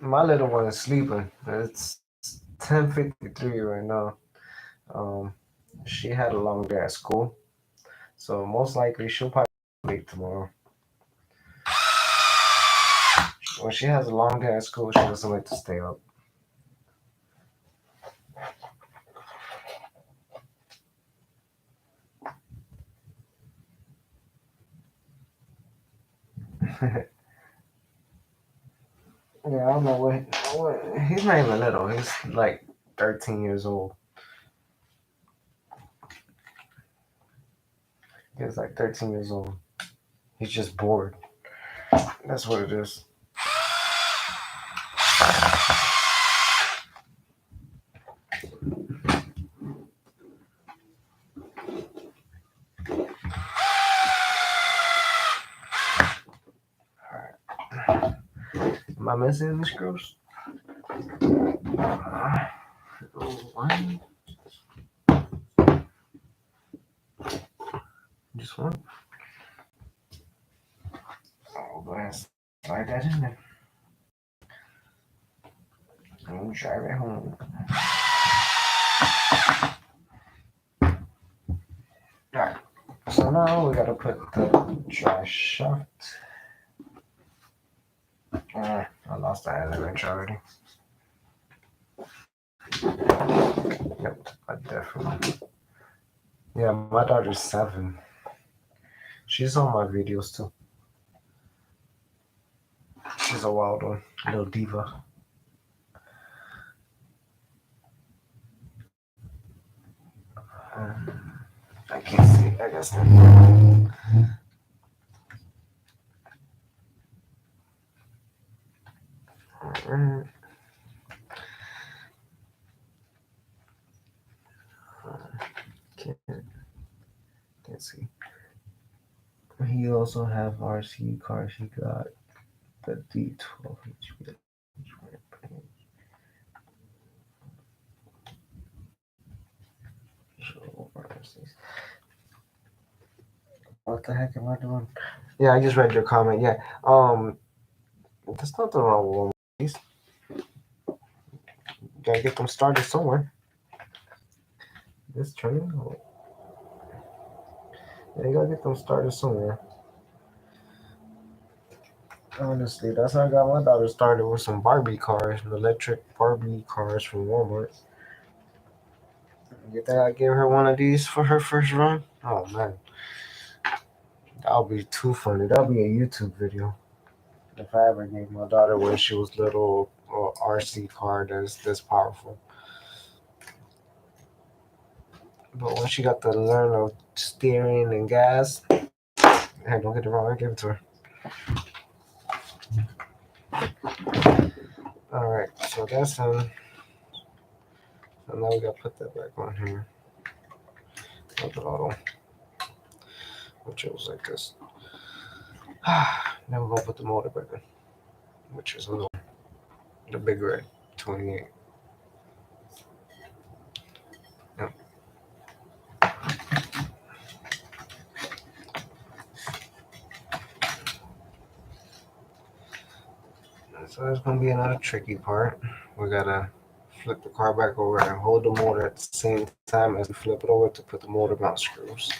My little one is sleeping. It's 10:53 right now. She had a long day at school, so most likely she'll probably be late tomorrow. When she has a long day at school, she doesn't like to stay up. Yeah, I don't know what. He's not even little. He's like 13 years old. He's like 13 years old. He's just bored. That's what it is. Am I missing any screws? One. Just one. Oh, go ahead and slide that in there. And we drive it home. Alright. So now we gotta put the dry shaft. I lost the element already. Yep, I definitely. Yeah, my daughter's 7. She's on my videos too. She's a wild one, little diva. I can't see. I guess. Can't, can't see. He also have RC cars. He got the D12 HP. What the heck am I doing? Yeah, I just read your comment. Yeah. There's nothing wrong with one of these. Gotta get them started somewhere. This train? Oh. Yeah, you gotta get them started somewhere. Honestly, that's how I got my daughter started with some Barbie cars, electric Barbie cars from Walmart. You think I gave her one of these for her first run? Oh man, that'll be too funny. That'll be a YouTube video. If I ever gave my daughter when she was little RC car that's this powerful. But when she got to learn of steering and gas, hey, don't get it wrong, I gave it to her. Alright, so that's him. So now we gotta put that back on here. With the auto. Which it was like this. Then we're gonna put the motor back in. Which is the big red 28. Yep. So there's gonna be another tricky part. We gotta flip the car back over and hold the motor at the same time as we flip it over to put the motor mount screws.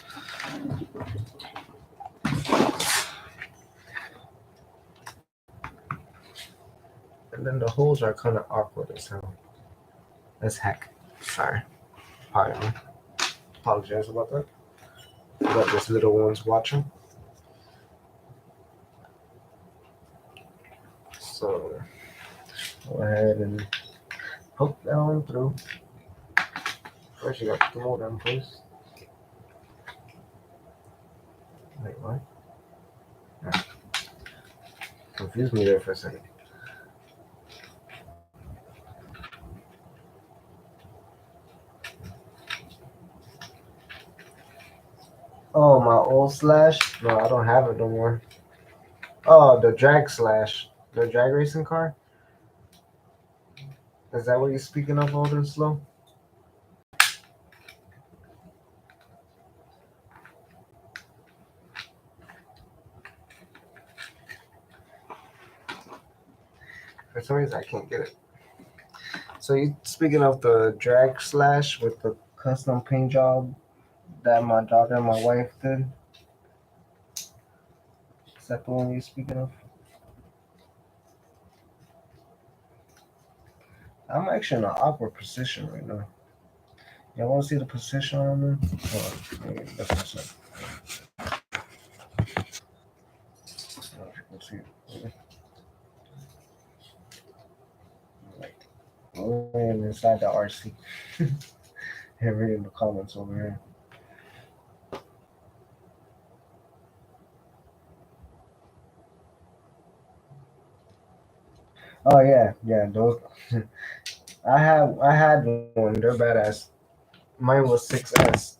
And then the holes are kind of awkward as hell. As heck. Sorry. Pardon me. Apologize about that. Got this little ones watching. So go ahead and poke that on through. First you got to put the motor in place. Wait, what? Yeah. Confused me there for a second. Oh, my old slash? No, I don't have it no more. Oh, the drag slash. The drag racing car? Is that what you're speaking of, old and slow? For some reason, I can't get it. So you speaking of the drag slash with the custom paint job that my daughter and my wife did? Is that the one you're speaking of? I'm actually in an awkward position right now. Y'all want to see the position on me? Hold on. Let me lift this up. Let's see. Like, laying inside the RC. And reading the comments over here. Oh yeah, those. I had one. They're badass. Mine was 6S.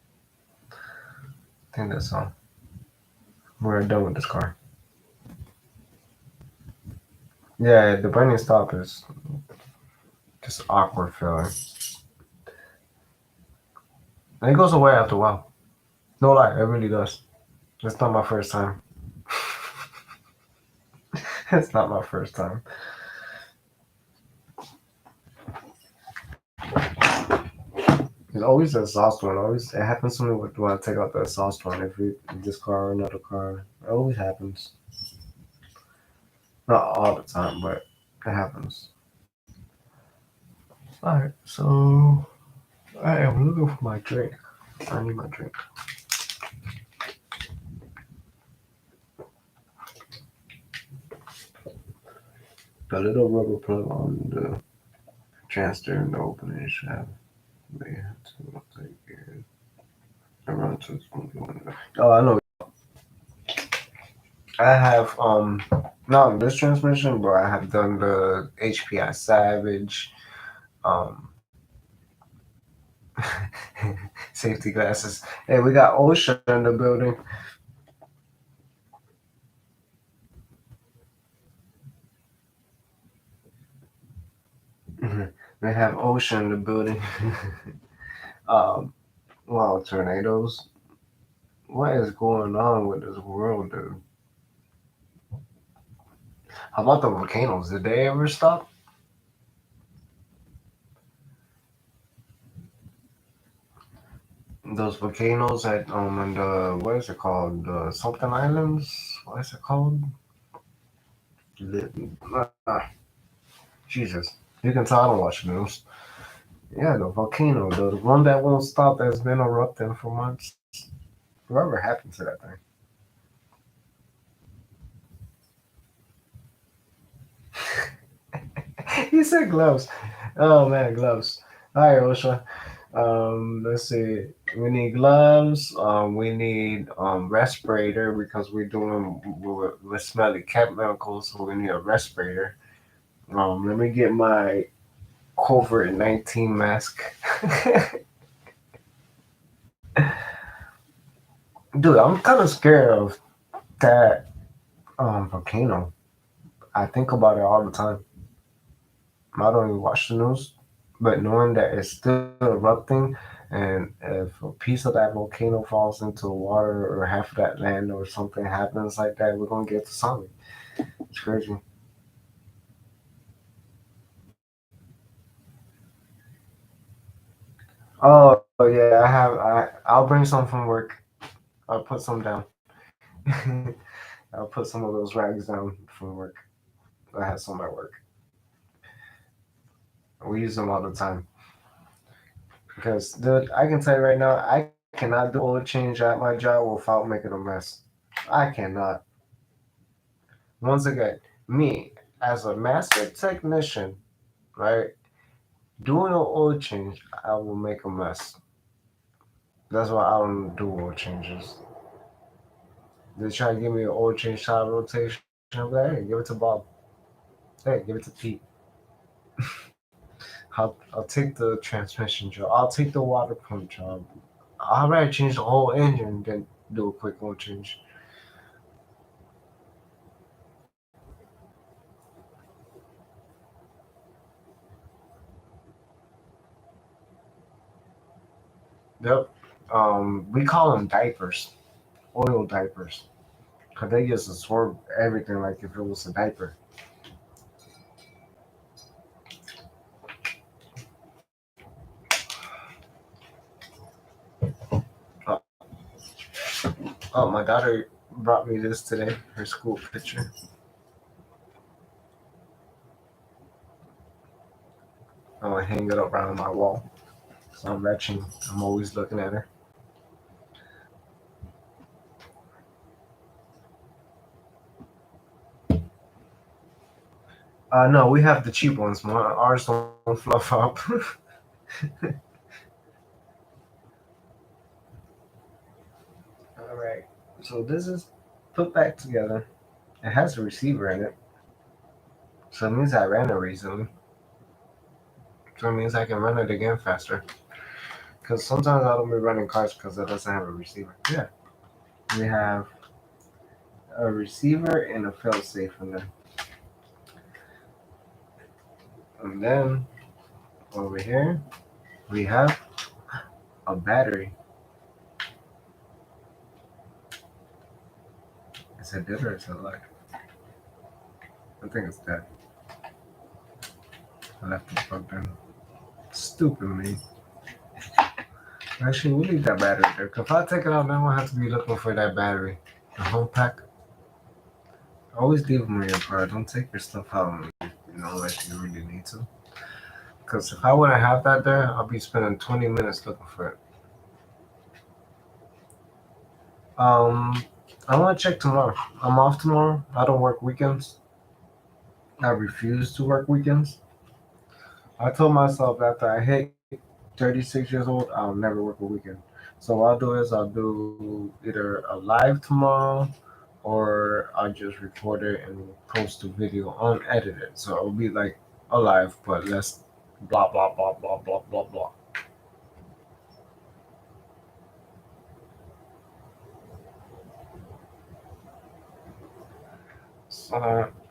I think that's all. We're done with this car. Yeah, the burning stop is just awkward feeling. And it goes away after a while. No lie, it really does. It's not my first time. It's not my first time. It's always the exhaust one. Always it happens to me when I take out the exhaust one. If this car or another car, it always happens. Not all the time, but it happens. All right, so I am looking for my drink. I need my drink. The little rubber plug on the transistor and the opening should have. They have to take it around to. Oh, I know. I have not this transmission, but I have done the HPI Savage, um, safety glasses. Hey, we got OSHA in the building. They have OSHA in the building. um, wow, tornadoes. What is going on with this world, dude? How about the volcanoes? Did they ever stop? Those volcanoes at in the what is it called? The something islands? What is it called? Jesus. You can tell I don't watch the news. Yeah, the volcano, the one that won't stop that's been erupting for months. Whatever happened to that thing? He said gloves. Oh man, gloves. All right, OSHA. Let's see. We need gloves. We need respirator because we're smelling chemicals, so we need a respirator. Let me get my COVID-19 mask. Dude, I'm kind of scared of that volcano. I think about it all the time. I don't even watch the news, but knowing that it's still erupting, and if a piece of that volcano falls into the water or half of that land or something happens like that, we're gonna get tsunami. It's crazy. Oh yeah, I'll bring some from work. I'll put some down. I'll put some of those rags down from work. I have some at work. We use them all the time. Because, dude, I can tell you right now, I cannot do oil change at my job without making a mess. I cannot. Once again, me as a master technician, right, doing an oil change, I will make a mess. That's why I don't do oil changes. They try to give me an oil change tire rotation. I'm like, hey, give it to Bob. Hey, give it to Pete. I'll take the transmission job. I'll take the water pump job. I'd rather change the whole engine than do a quick oil change. Yep. We call them diapers, oil diapers, because they just absorb everything like if it was a diaper. Oh, oh, my daughter brought me this today, her school picture. I'm gonna hang it up around my wall. So I'm retching. I'm always looking at her. No, we have the cheap ones. Ours don't fluff up. All right. So this is put back together. It has a receiver in it, so it means I ran it recently. So it means I can run it again faster. Because sometimes I don't be running cars because it doesn't have a receiver. Yeah. We have a receiver and a failsafe in there. And then over here we have a battery. Is it dead or is it alive? I think it's dead. I left it plugged in. Stupid me. Actually, we need that battery there. 'Cause if I take it out, then we'll have to be looking for that battery. The home pack. Always leave them in your car. Don't take your stuff out, unless you really need to. Because if I wouldn't have that there, I'll be spending 20 minutes looking for it. I want to check tomorrow. I'm off tomorrow. I don't work weekends. I refuse to work weekends. I told myself after I hit 36 years old, I'll never work a weekend. So what I'll do is I'll do either a live tomorrow or I'll just record it and post the video unedited. So it'll be like a live, but less blah blah blah blah blah blah blah.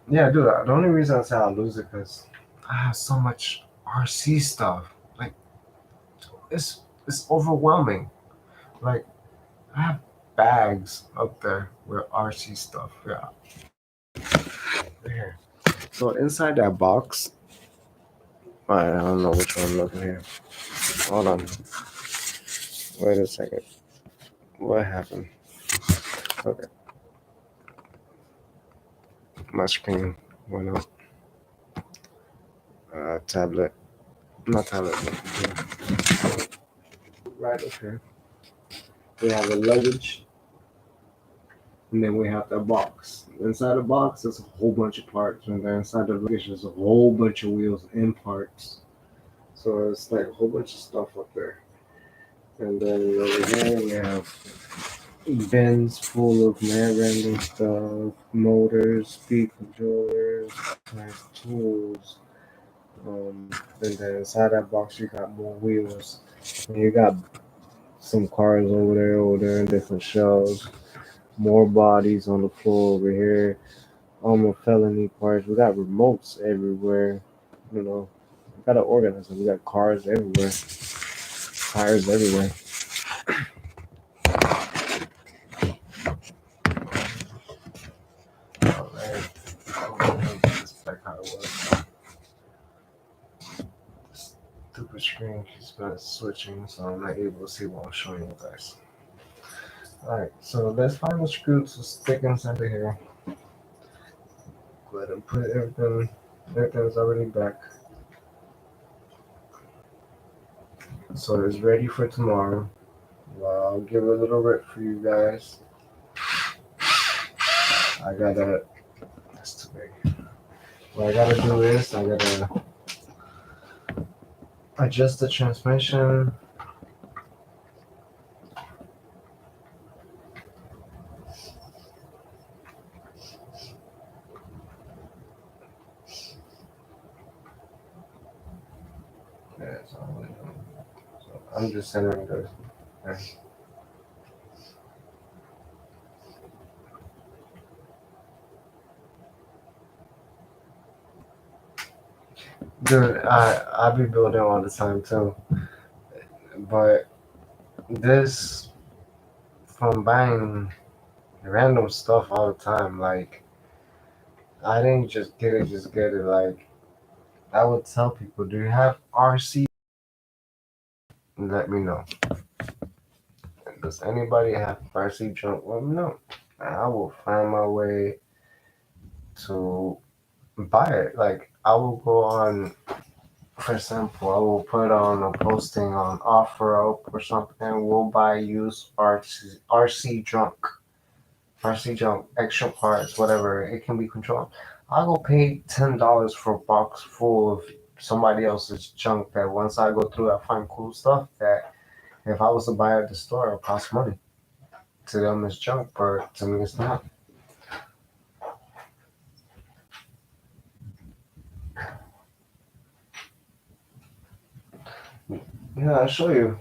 Yeah, do that. The only reason I say I'll lose it because I have so much RC stuff. Like it's overwhelming. Like I have bags up there with RC stuff. Yeah, here. So inside that box, I don't know which one I'm looking here. Hold on. Wait a second. What happened? Okay. My screen went up. Tablet. Not tablet. Computer. Right, okay. We have a luggage. And then we have the box. Inside the box, there's a whole bunch of parts. And then inside the luggage, there's a whole bunch of wheels and parts. So it's like a whole bunch of stuff up there. And then over here, we have bins full of mad random stuff, motors, speed controllers, nice tools. And then inside that box, you got more wheels. And you got some cars over there, different shelves. More bodies on the floor over here. Felony parts. We got remotes everywhere. We gotta organize them. We got cars everywhere, tires everywhere. Alright. This back how it was. Stupid screen keeps been switching, so I'm not able to see what I'm showing you guys. Alright, so let's find the screw to stick inside of here. Go ahead and put everything's already back. So it's ready for tomorrow. Well, I'll give a little rip for you guys. That's too big. What I gotta do is I gotta adjust the transmission. Yeah, so I'm just centering those. Okay. Dude, I be building all the time too, but this from buying random stuff all the time. Like I didn't just get it. Like I would tell people, do you have RC? Let me know. Does anybody have RC junk? Let me know. I will find my way to buy it. Like I will go on. For example, I will put on a posting on OfferUp or something. We'll buy used RC junk, extra parts, whatever. It can be controlled. I'll go pay $10 for a box full of somebody else's junk that once I go through, I find cool stuff that if I was to buy at the store, it would cost money. To them, it's junk, but to me, it's not. Yeah, I'll show you.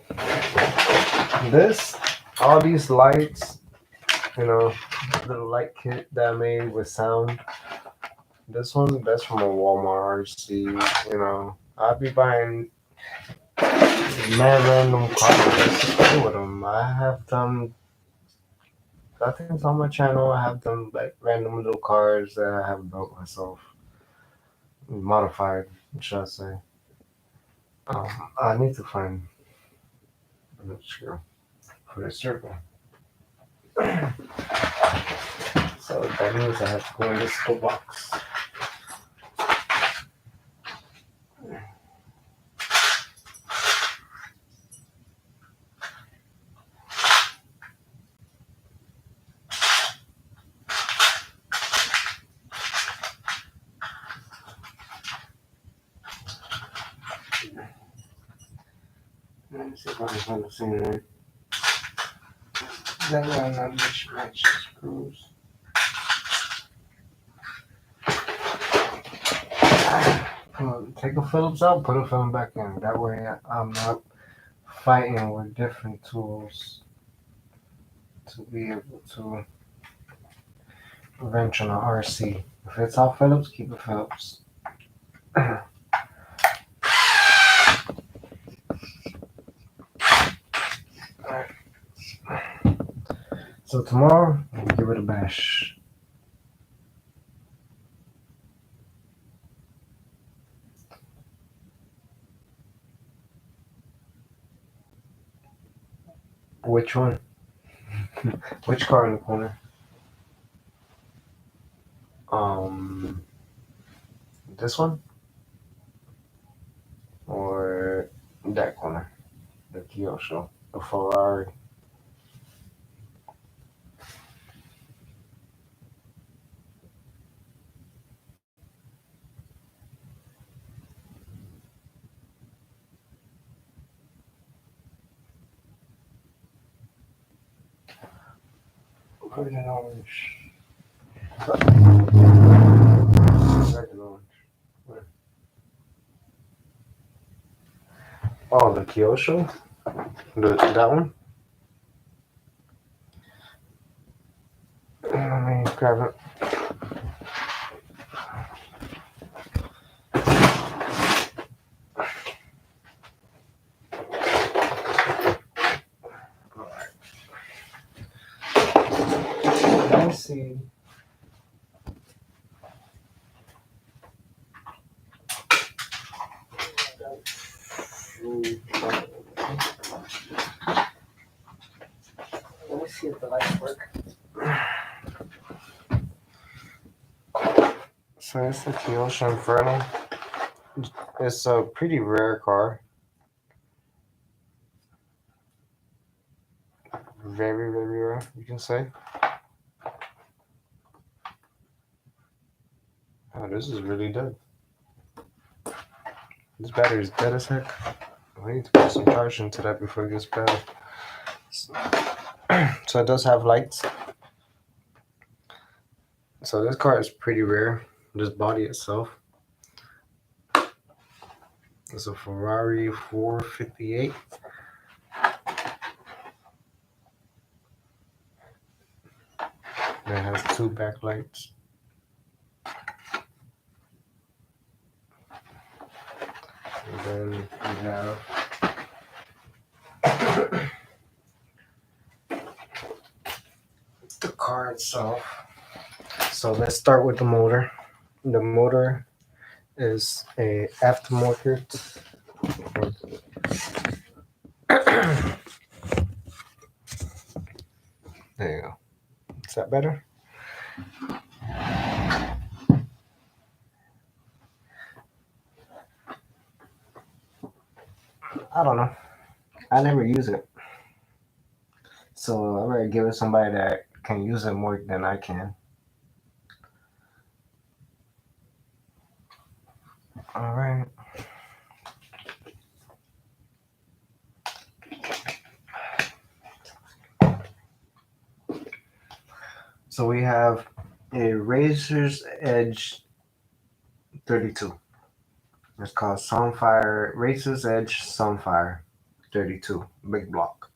All these lights You know, little light kit that I made with sound. That's from a Walmart RC. You know, I'll be buying mad random cars just to play with them. I have them. I think it's on my channel. I have them like random little cars that I have built myself, modified, should I say? Um, I need to find. I'm not sure for the circle. So that means I have to go in this little box. Let me see if I can find the same one. That way I'm not mismatch screws. Take a Phillips out, put a Phillips back in. That way I'm not fighting with different tools to be able to wrench on an RC. If it's all Phillips, keep it Phillips. Alright. So tomorrow, we'll give it a bash. Which one? Which car in the corner? This one? Or that corner? The Kyosho, the Ferrari. Put it in orange. Second orange. Where? Oh, the Kyosho? That one? Let me grab it. Let me see. Let me see if the lights work. So it's the Kyosho Inferno. It's a pretty rare car. Very, very rare, you can say. Oh, this is really dead. This battery is dead as heck. I need to put some charge into that before it gets bad. So it does have lights. So this car is pretty rare. This body itself. It's a Ferrari 458. And it has two backlights. And then we have the car itself. So let's start with the motor. The motor is a aftermarket. There you go. Is that better? I don't know. I never use it. So I better give it somebody that can use it more than I can. All right. So we have a Razor's Edge 32. It's called Sunfire, Razor's Edge Sunfire 32, big block.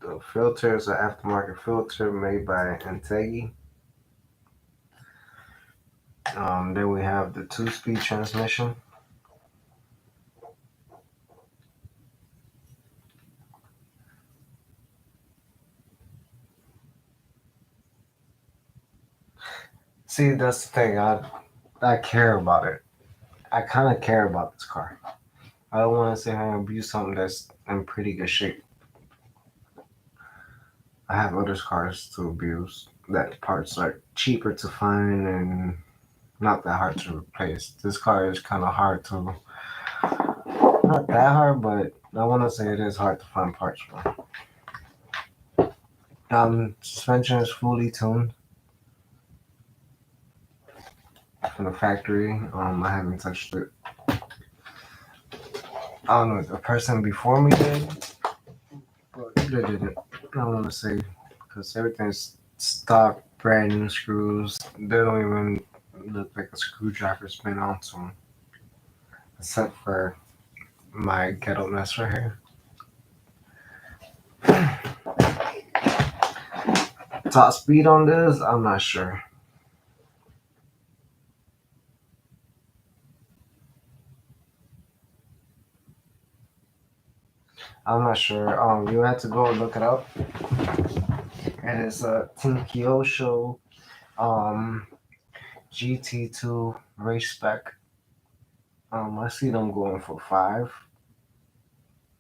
The filter is an aftermarket filter made by Integi. Then we have the 2-speed transmission. See, that's the thing. I care about it. I kind of care about this car. I don't want to sit here and abuse something that's in pretty good shape. I have other cars to abuse that parts are cheaper to find and not that hard to replace. This car is kind of hard to, not that hard, but I want to say it is hard to find parts for. Suspension is fully tuned from the factory. I haven't touched it. I don't know if the person before me did, but they didn't. I don't want to say because everything's stock, brand new screws. They don't even look like a screwdriver's been onto them, except for my ghetto mess right here. Top speed on this, I'm not sure. I'm not sure. You have to go and look it up. And it's a Team Kyosho GT2 race spec. I see them going for 5,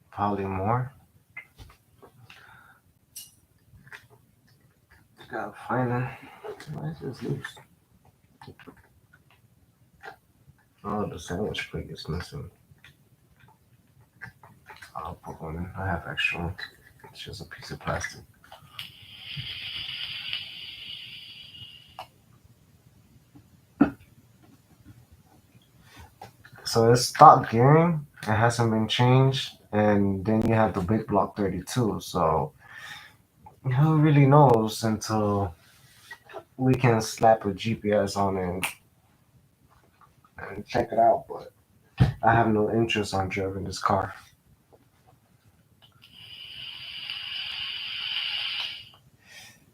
probably more. Gotta find it. Why is this loose? Oh, the sandwich plate is missing. I'll put one in. I have extra one. It's just a piece of plastic. So it's stock gearing. It hasn't been changed. And then you have the big block 32. So who really knows until we can slap a GPS on it and check it out. But I have no interest on driving this car.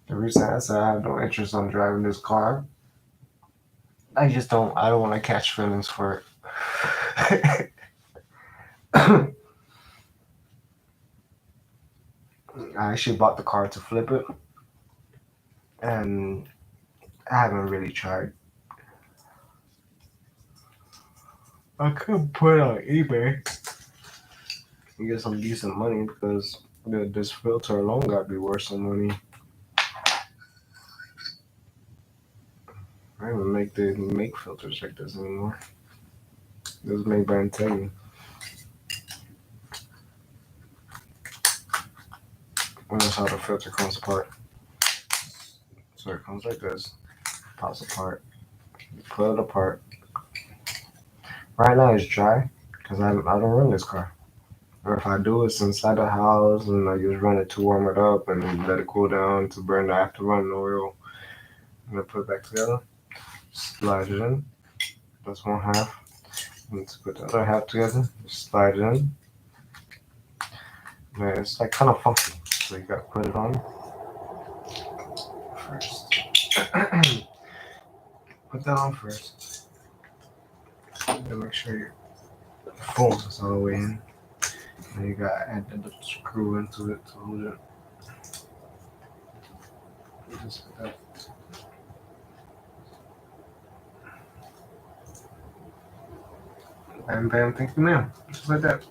The reason I said I have no interest on driving this car, I don't want to catch feelings for it. I actually bought the car to flip it, and I haven't really tried. I could put it on eBay and get some decent money because this filter alone got to be worth some money. I don't even make filters like this anymore. This is made by Integi. And that's how the filter comes apart. So it comes like this, pops apart, you pull it apart. Right now it's dry because I don't run this car. Or if I do, it's inside the house and I just run it to warm it up and let it cool down to burn the afterburn oil. And then put it back together, slide it in. That's one half. And to put the other half together, slide it in. And it's like kind of funky, so you gotta put it on first. Put that on first. And make sure your foam is all the way in. And you gotta add the screw into it to hold it. Just like that. Bam, bam, thank you, ma'am. Just like that.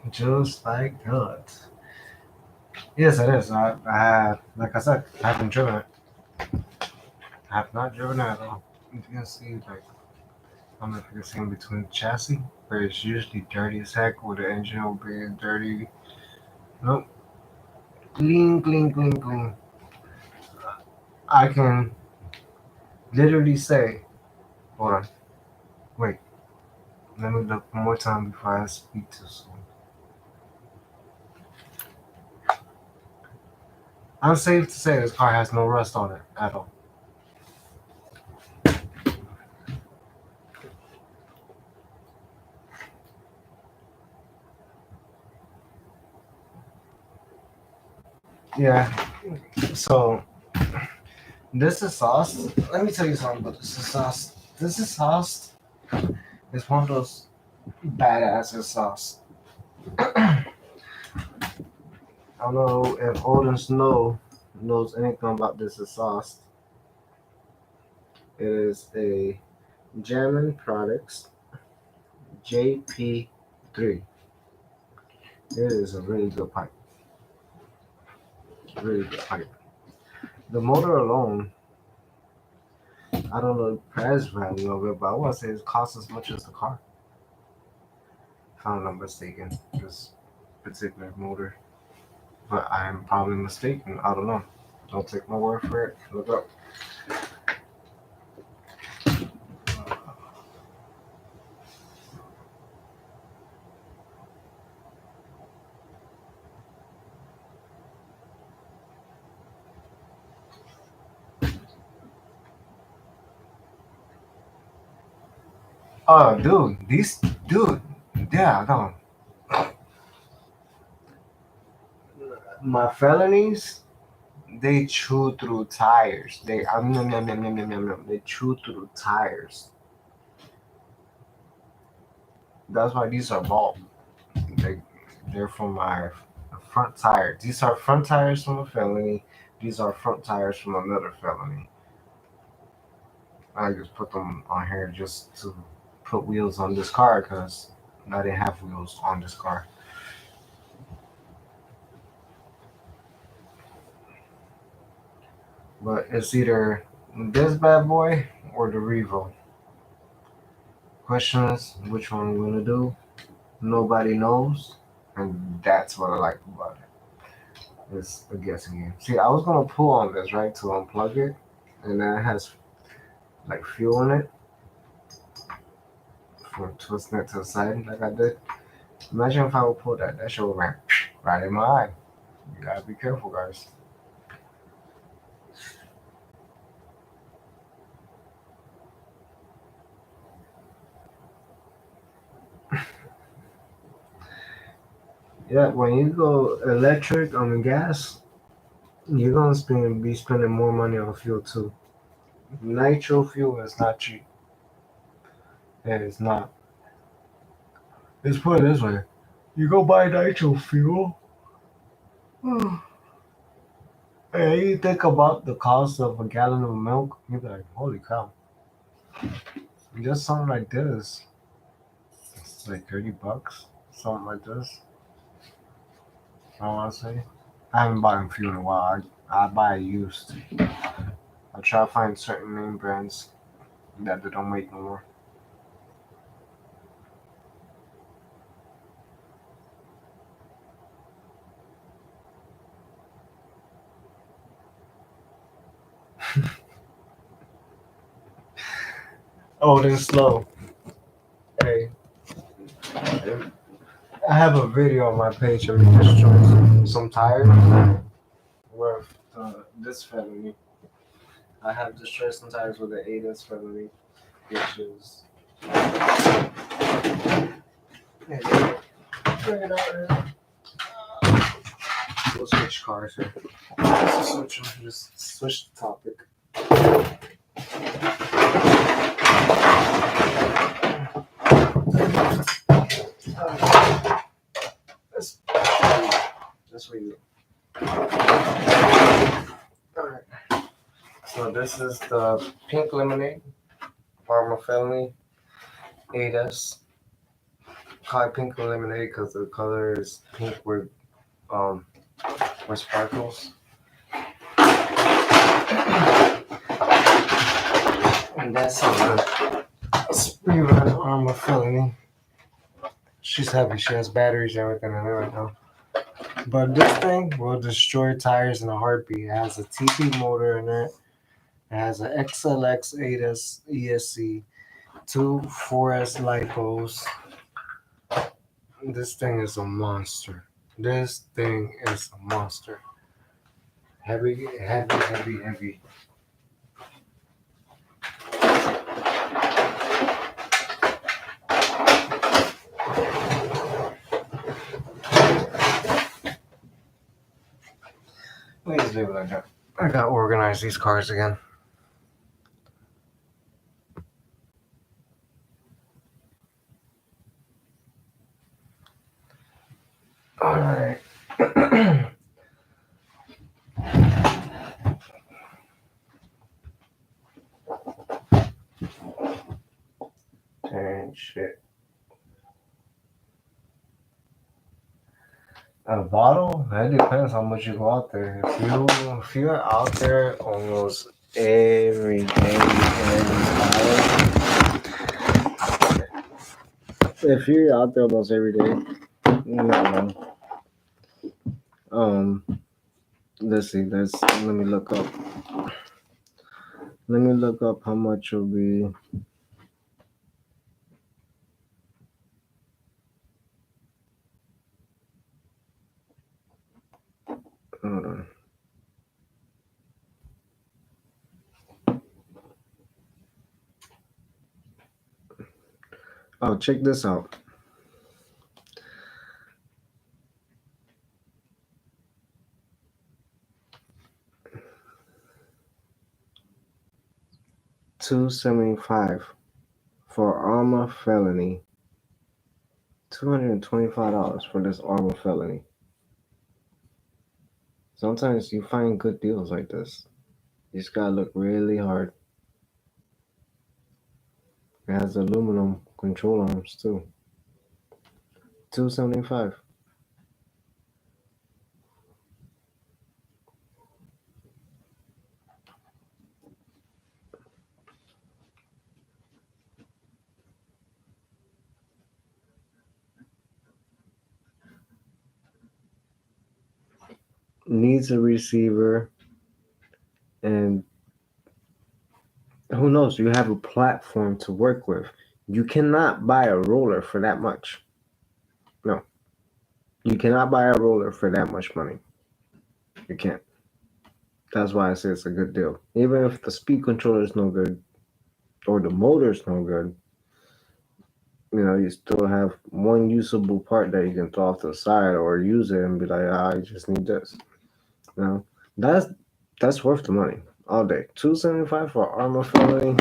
Just like that. Yes, it is. I have, like I said, I haven't driven it. I have not driven it at all. You can see, like, I don't know if you can see in between the chassis, where it's usually dirty as heck, where the engine will be dirty. Nope. Clean, clean, clean, clean. I can literally say, hold on, wait, let me look one more time before I speak too soon. I'm safe to say this car has no rust on it at all. Yeah. So this is sauce. Let me tell you something about this is sauce. This is sauce. It's one of those badass sauce. I don't know if Odin Snow knows anything about this is sauce. It is a German products JP3. It is a really good pipe. Really good pipe. The motor alone, I don't know the price value of it, but I want to say it costs as much as the car. If I'm not mistaken, this particular motor. But I am probably mistaken. I don't know. Don't take my word for it. Look up. Oh, dude, yeah, no. My felonies, they chew through tires. They chew through tires. That's why these are bald. They, they're from my front tire. These are front tires from a felony. These are front tires from another felony. I just put them on here just to put wheels on this car because I didn't have wheels on this car. But it's either this bad boy or the Revo. Question is, which one I'm gonna do? Nobody knows, and that's what I like about it. It's a guessing game. See, I was gonna pull on this right to unplug it, and then it has like fuel in it for twisting it to the side like I did. Imagine if I would pull that. That shit would ran right in my eye. You gotta be careful, guys. Yeah, when you go electric on gas, you're gonna be spending more money on fuel too. Nitro fuel is not cheap. It is not. Let's put it this way: you go buy nitro fuel, and you think about the cost of a gallon of milk. You're like, holy cow! Just something like this, it's like $30, something like this. I want to say. I haven't bought fuel in a while. I buy used. I try to find certain name brands that they don't make no more. Oh, then slow. Hey, I have a video on my page of me destroying some tires with this felony. I have destroyed some tires with the ADAS felony, which is. Hey, bring it out here. We'll switch cars here. Just switch the topic. That's what you. Alright. So this is the pink lemonade, Parma felony, ADAS. Call it pink lemonade because the color is pink with sparkles. And that's on the Speedrun Armor felony. She's heavy. She has batteries and everything in it right now. But this thing will destroy tires in a heartbeat. It has a TP motor in it. It has an XLX 8S ESC, two 4S lipos. This thing is a monster. This thing is a monster. Heavy, heavy, heavy, heavy. Just leave it like that. I gotta organize these cards again. Alright. And shit. A bottle? That depends how much you go out there. If you're out there almost every day, if you're out there almost every day, no. Let's see. Let me look up. Let me look up how much will be. Hold on. Oh, check this out. $275 for armor felony. $225 for this armor felony. Sometimes you find good deals like this. You just gotta look really hard. It has aluminum control arms too. $275. Needs a receiver, and who knows? You have a platform to work with. You cannot buy a roller for that much. No, you cannot buy a roller for that much money. You can't. That's why I say it's a good deal. Even if the speed controller is no good or the motor is no good, you still have one usable part that you can throw off to the side or use it and be like, I just need this. That's worth the money all day. $275 for armor felony.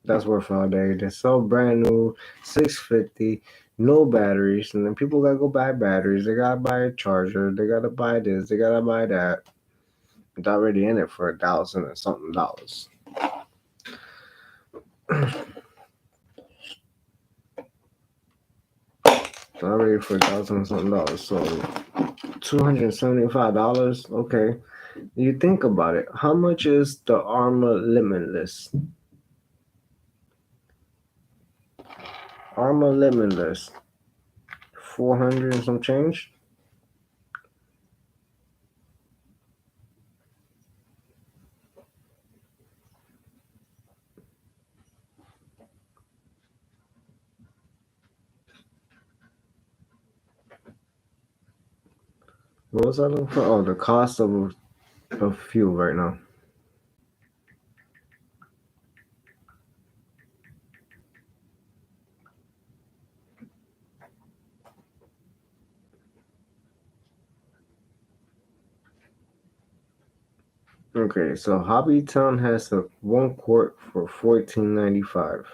That's worth all day. They sell brand new, $650, no batteries, and then people gotta go buy batteries. They gotta buy a charger. They gotta buy this. They gotta buy that. It's already in it for $1,000 and something dollars. Already for $1,000 and something dollars. So $275. Okay. You think about it. How much is the Armor Limitless? Armor Limitless. 400 and some change? What was I looking for? Oh, the cost of fuel right now. Okay, so Hobbytown has a 1 quart for $14.95.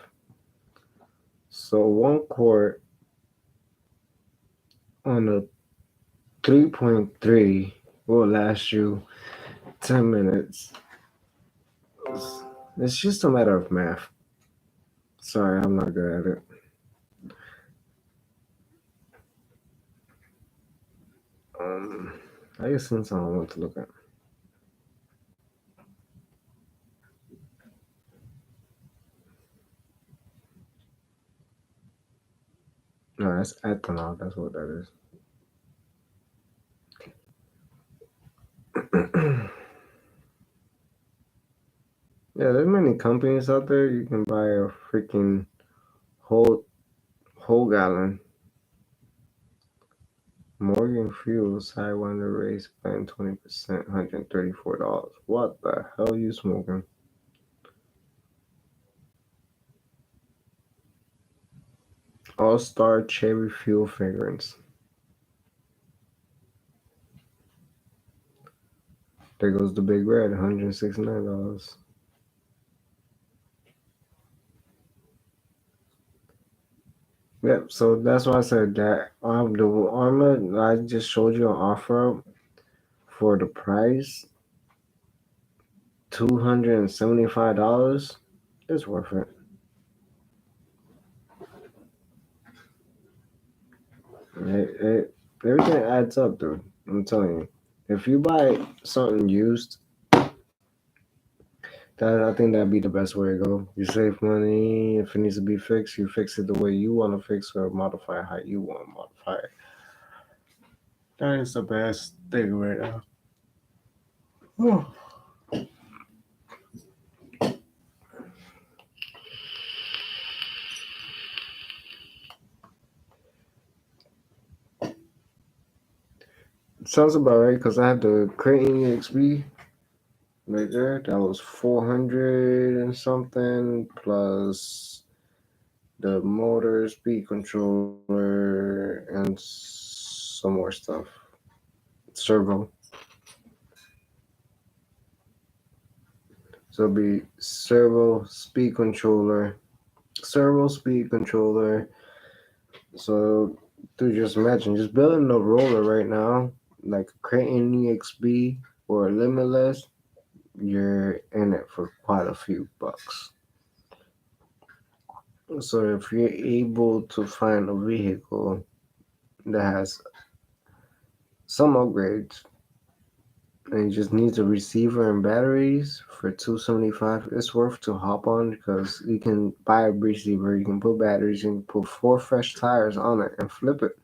So 1 quart on a 3.3 will last you 10 minutes. It's just a matter of math. Sorry, I'm not good at it. I guess since I don't want to look at. No, that's ethanol. That's what that is. Yeah, there's many companies out there. You can buy a freaking whole gallon. Morgan Fuels high wonder raise plan 20%, $134. What the hell you smoking? All-Star Cherry Fuel Fragrance. There goes the big red, $169. Yep, so that's why I said that the armor I just showed you on offer for the price, $275. It's worth it. Everything adds up, dude. I'm telling you. If you buy something used, I think that'd be the best way to go. You save money. If it needs to be fixed, you fix it the way you want to fix or modify it how you want to modify it. That is the best thing right now. Sounds about right because I have the Creighton XP right there. That was 400 and something plus the motor, speed controller, and some more stuff. Servo. So it'll be servo, speed controller. So, dude, just imagine just building a roller right now, like a Creighton EXB or a Limitless, you're in it for quite a few bucks. So if you're able to find a vehicle that has some upgrades and you just needs a receiver and batteries for 275, it's worth to hop on because you can buy a receiver, you can put batteries, you can put 4 fresh tires on it and flip it.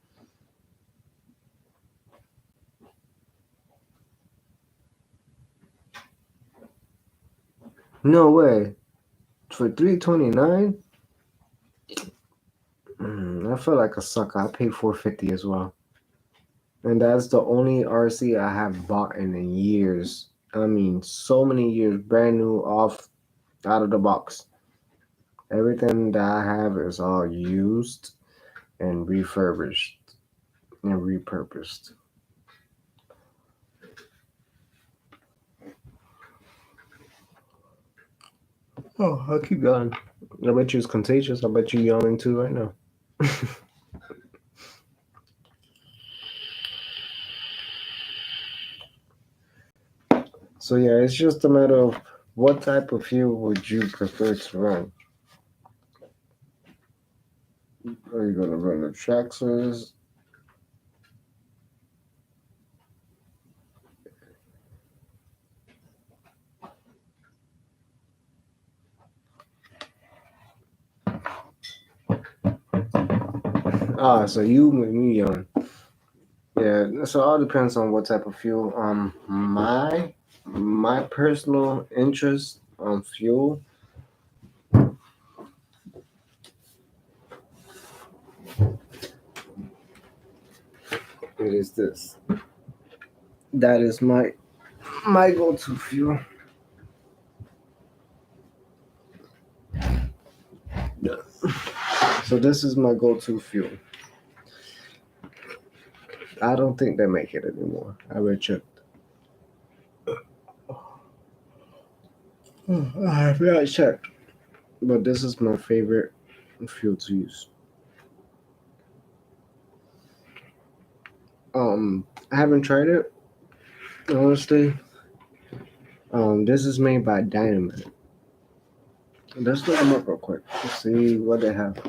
No way. For 329? I feel like a sucker. I paid 450 as well. And that's the only RC I have bought in years. I mean, so many years, brand new, out of the box. Everything that I have is all used and refurbished and repurposed. Oh, I'll keep going. I bet you it's contagious. I bet you yawning too right now. So yeah, it's just a matter of what type of fuel would you prefer to run? Are you gonna run the Traxxas? So you with me on. Yeah, so it all depends on what type of fuel. My personal interest on fuel it is this. That is my go-to fuel. So this is my go-to fuel. I don't think they make it anymore. I already checked. I have not checked. But this is my favorite fuel to use. I haven't tried it, honestly. This is made by Dynamite. Let's look them up real quick. Let's see what they have.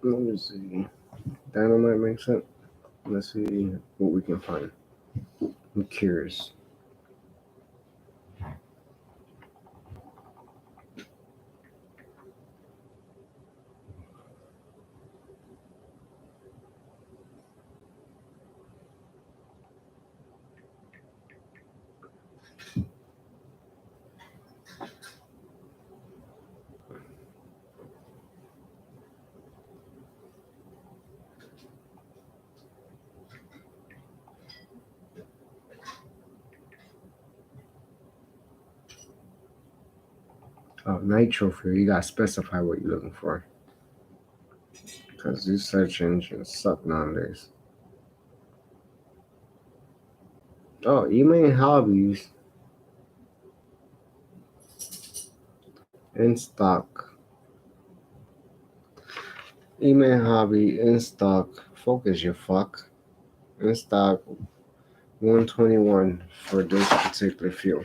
Let me see. Dynamite makes it. Let's see what we can find. I'm curious. Nitro fuel. You gotta specify what you're looking for. Because these search engines suck nowadays. Oh, you mean hobbies in stock. Email hobby in stock. Focus your fuck. In stock 121 for this particular fuel.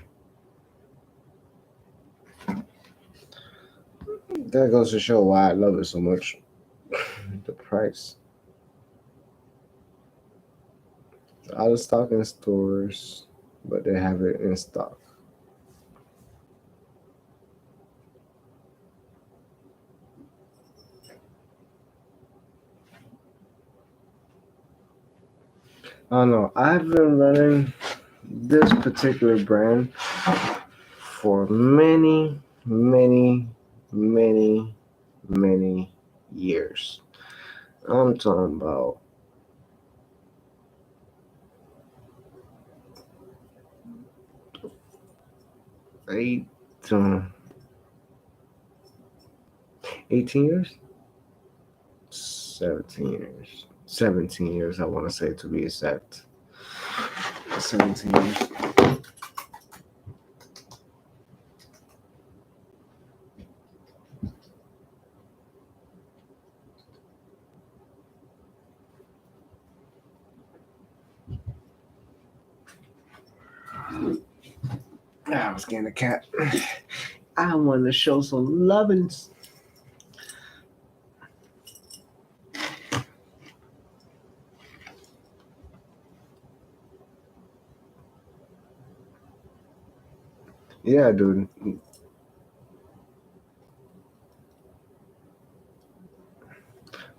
That goes to show why I love it so much. The price. It's out of stock in stores, but they have it in stock. I don't know. I've been running this particular brand for many, many years. I'm talking about 8 to 18 years? 17 years. 17 years, I want to say to be exact. 17 years. I was getting a cat. I wanted to show some lovins. Yeah, dude.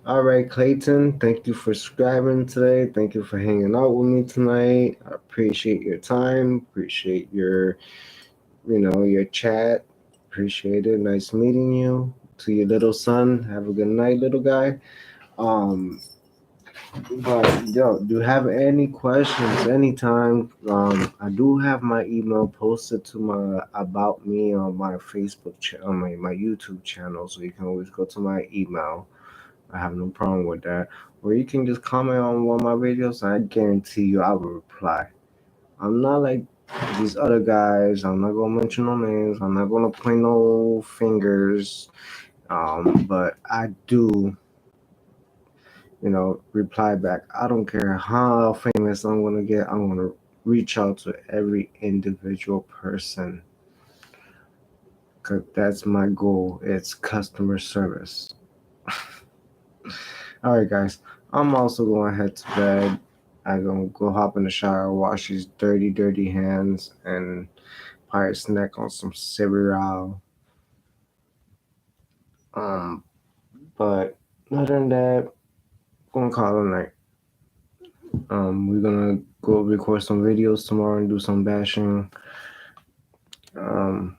All right, Clayton. Thank you for subscribing today. Thank you for hanging out with me tonight. I appreciate your time. Appreciate your chat. Appreciate it. Nice meeting you. To your little son. Have a good night, little guy. Um, but yo, do you have any questions anytime? I do have my email posted to my about me on my on my YouTube channel, so you can always go to my email. I have no problem with that. Or you can just comment on one of my videos, and I guarantee you I will reply. I'm not like these other guys. I'm not gonna mention no names. I'm not gonna point no fingers. But I do, reply back. I don't care how famous I'm gonna get. I'm gonna reach out to every individual person because that's my goal. It's customer service. All right, guys. I'm also going to head to bed. I'm gonna go hop in the shower, wash these dirty hands, and probably snack on some cereal. Um, but other than that, gonna call it a night. We're gonna go record some videos tomorrow and do some bashing. Um,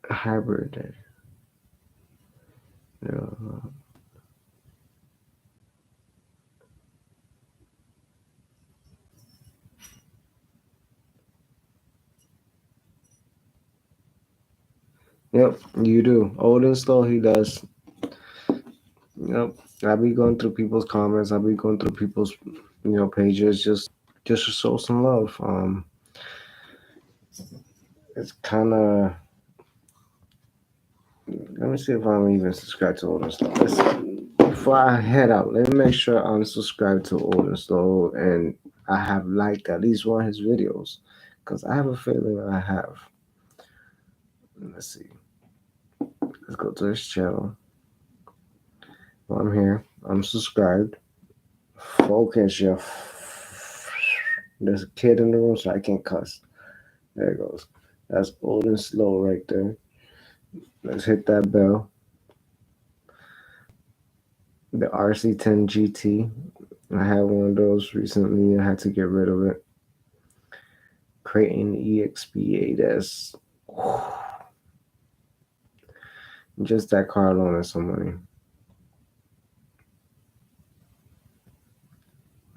hybrid. Yeah. Yep, you do. Old and slow, he does. Yep. I'll be going through people's comments. I'll be going through people's, pages just to show some love. It's kind of. Let me see if I'm even subscribed to Old and Slow. Before I head out, let me make sure I'm subscribed to Old and Slow and I have liked at least one of his videos, because I have a feeling I have. Let's see. Let's go to his channel. Well, I'm here. I'm subscribed. Focus your. There's a kid in the room, so I can't cuss. There it goes. That's Old and Slow right there. Let's hit that bell. The RC10 GT. I had one of those recently. I had to get rid of it. Creighton EXP8S. Just that car alone is some money.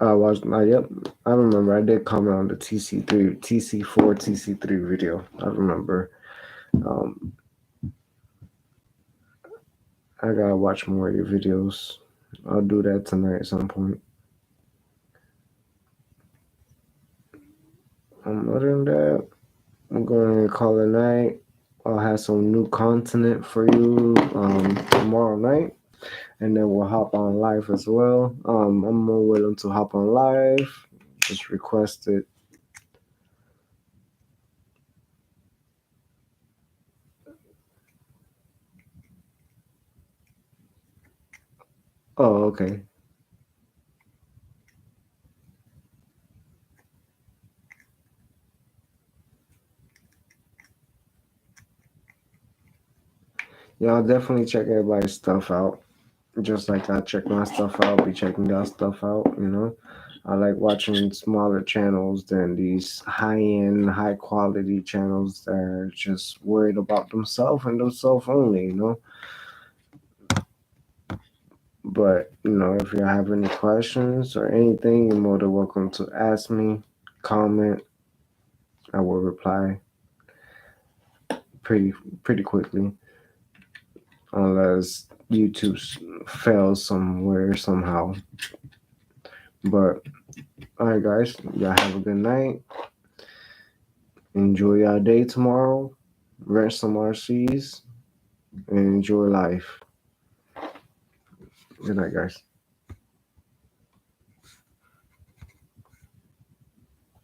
Yep, I remember. I did comment on the TC4, TC3 video. I remember. I gotta watch more of your videos. I'll do that tonight at some point. Other than that, I'm going to call it a night. I'll have some new content for you tomorrow night, and then we'll hop on live as well. I'm more willing to hop on live. Just request it. Oh, okay. Yeah, I'll definitely check everybody's stuff out. Just like I check my stuff out, be checking y'all stuff out. I like watching smaller channels than these high end, high quality channels that are just worried about themselves and themselves only. But, if you have any questions or anything, you're more than welcome to ask me, comment. I will reply pretty pretty quickly, unless YouTube fails somewhere somehow. But all right, guys, y'all have a good night. Enjoy your day tomorrow. Rest some RCs and enjoy life. Good night, guys.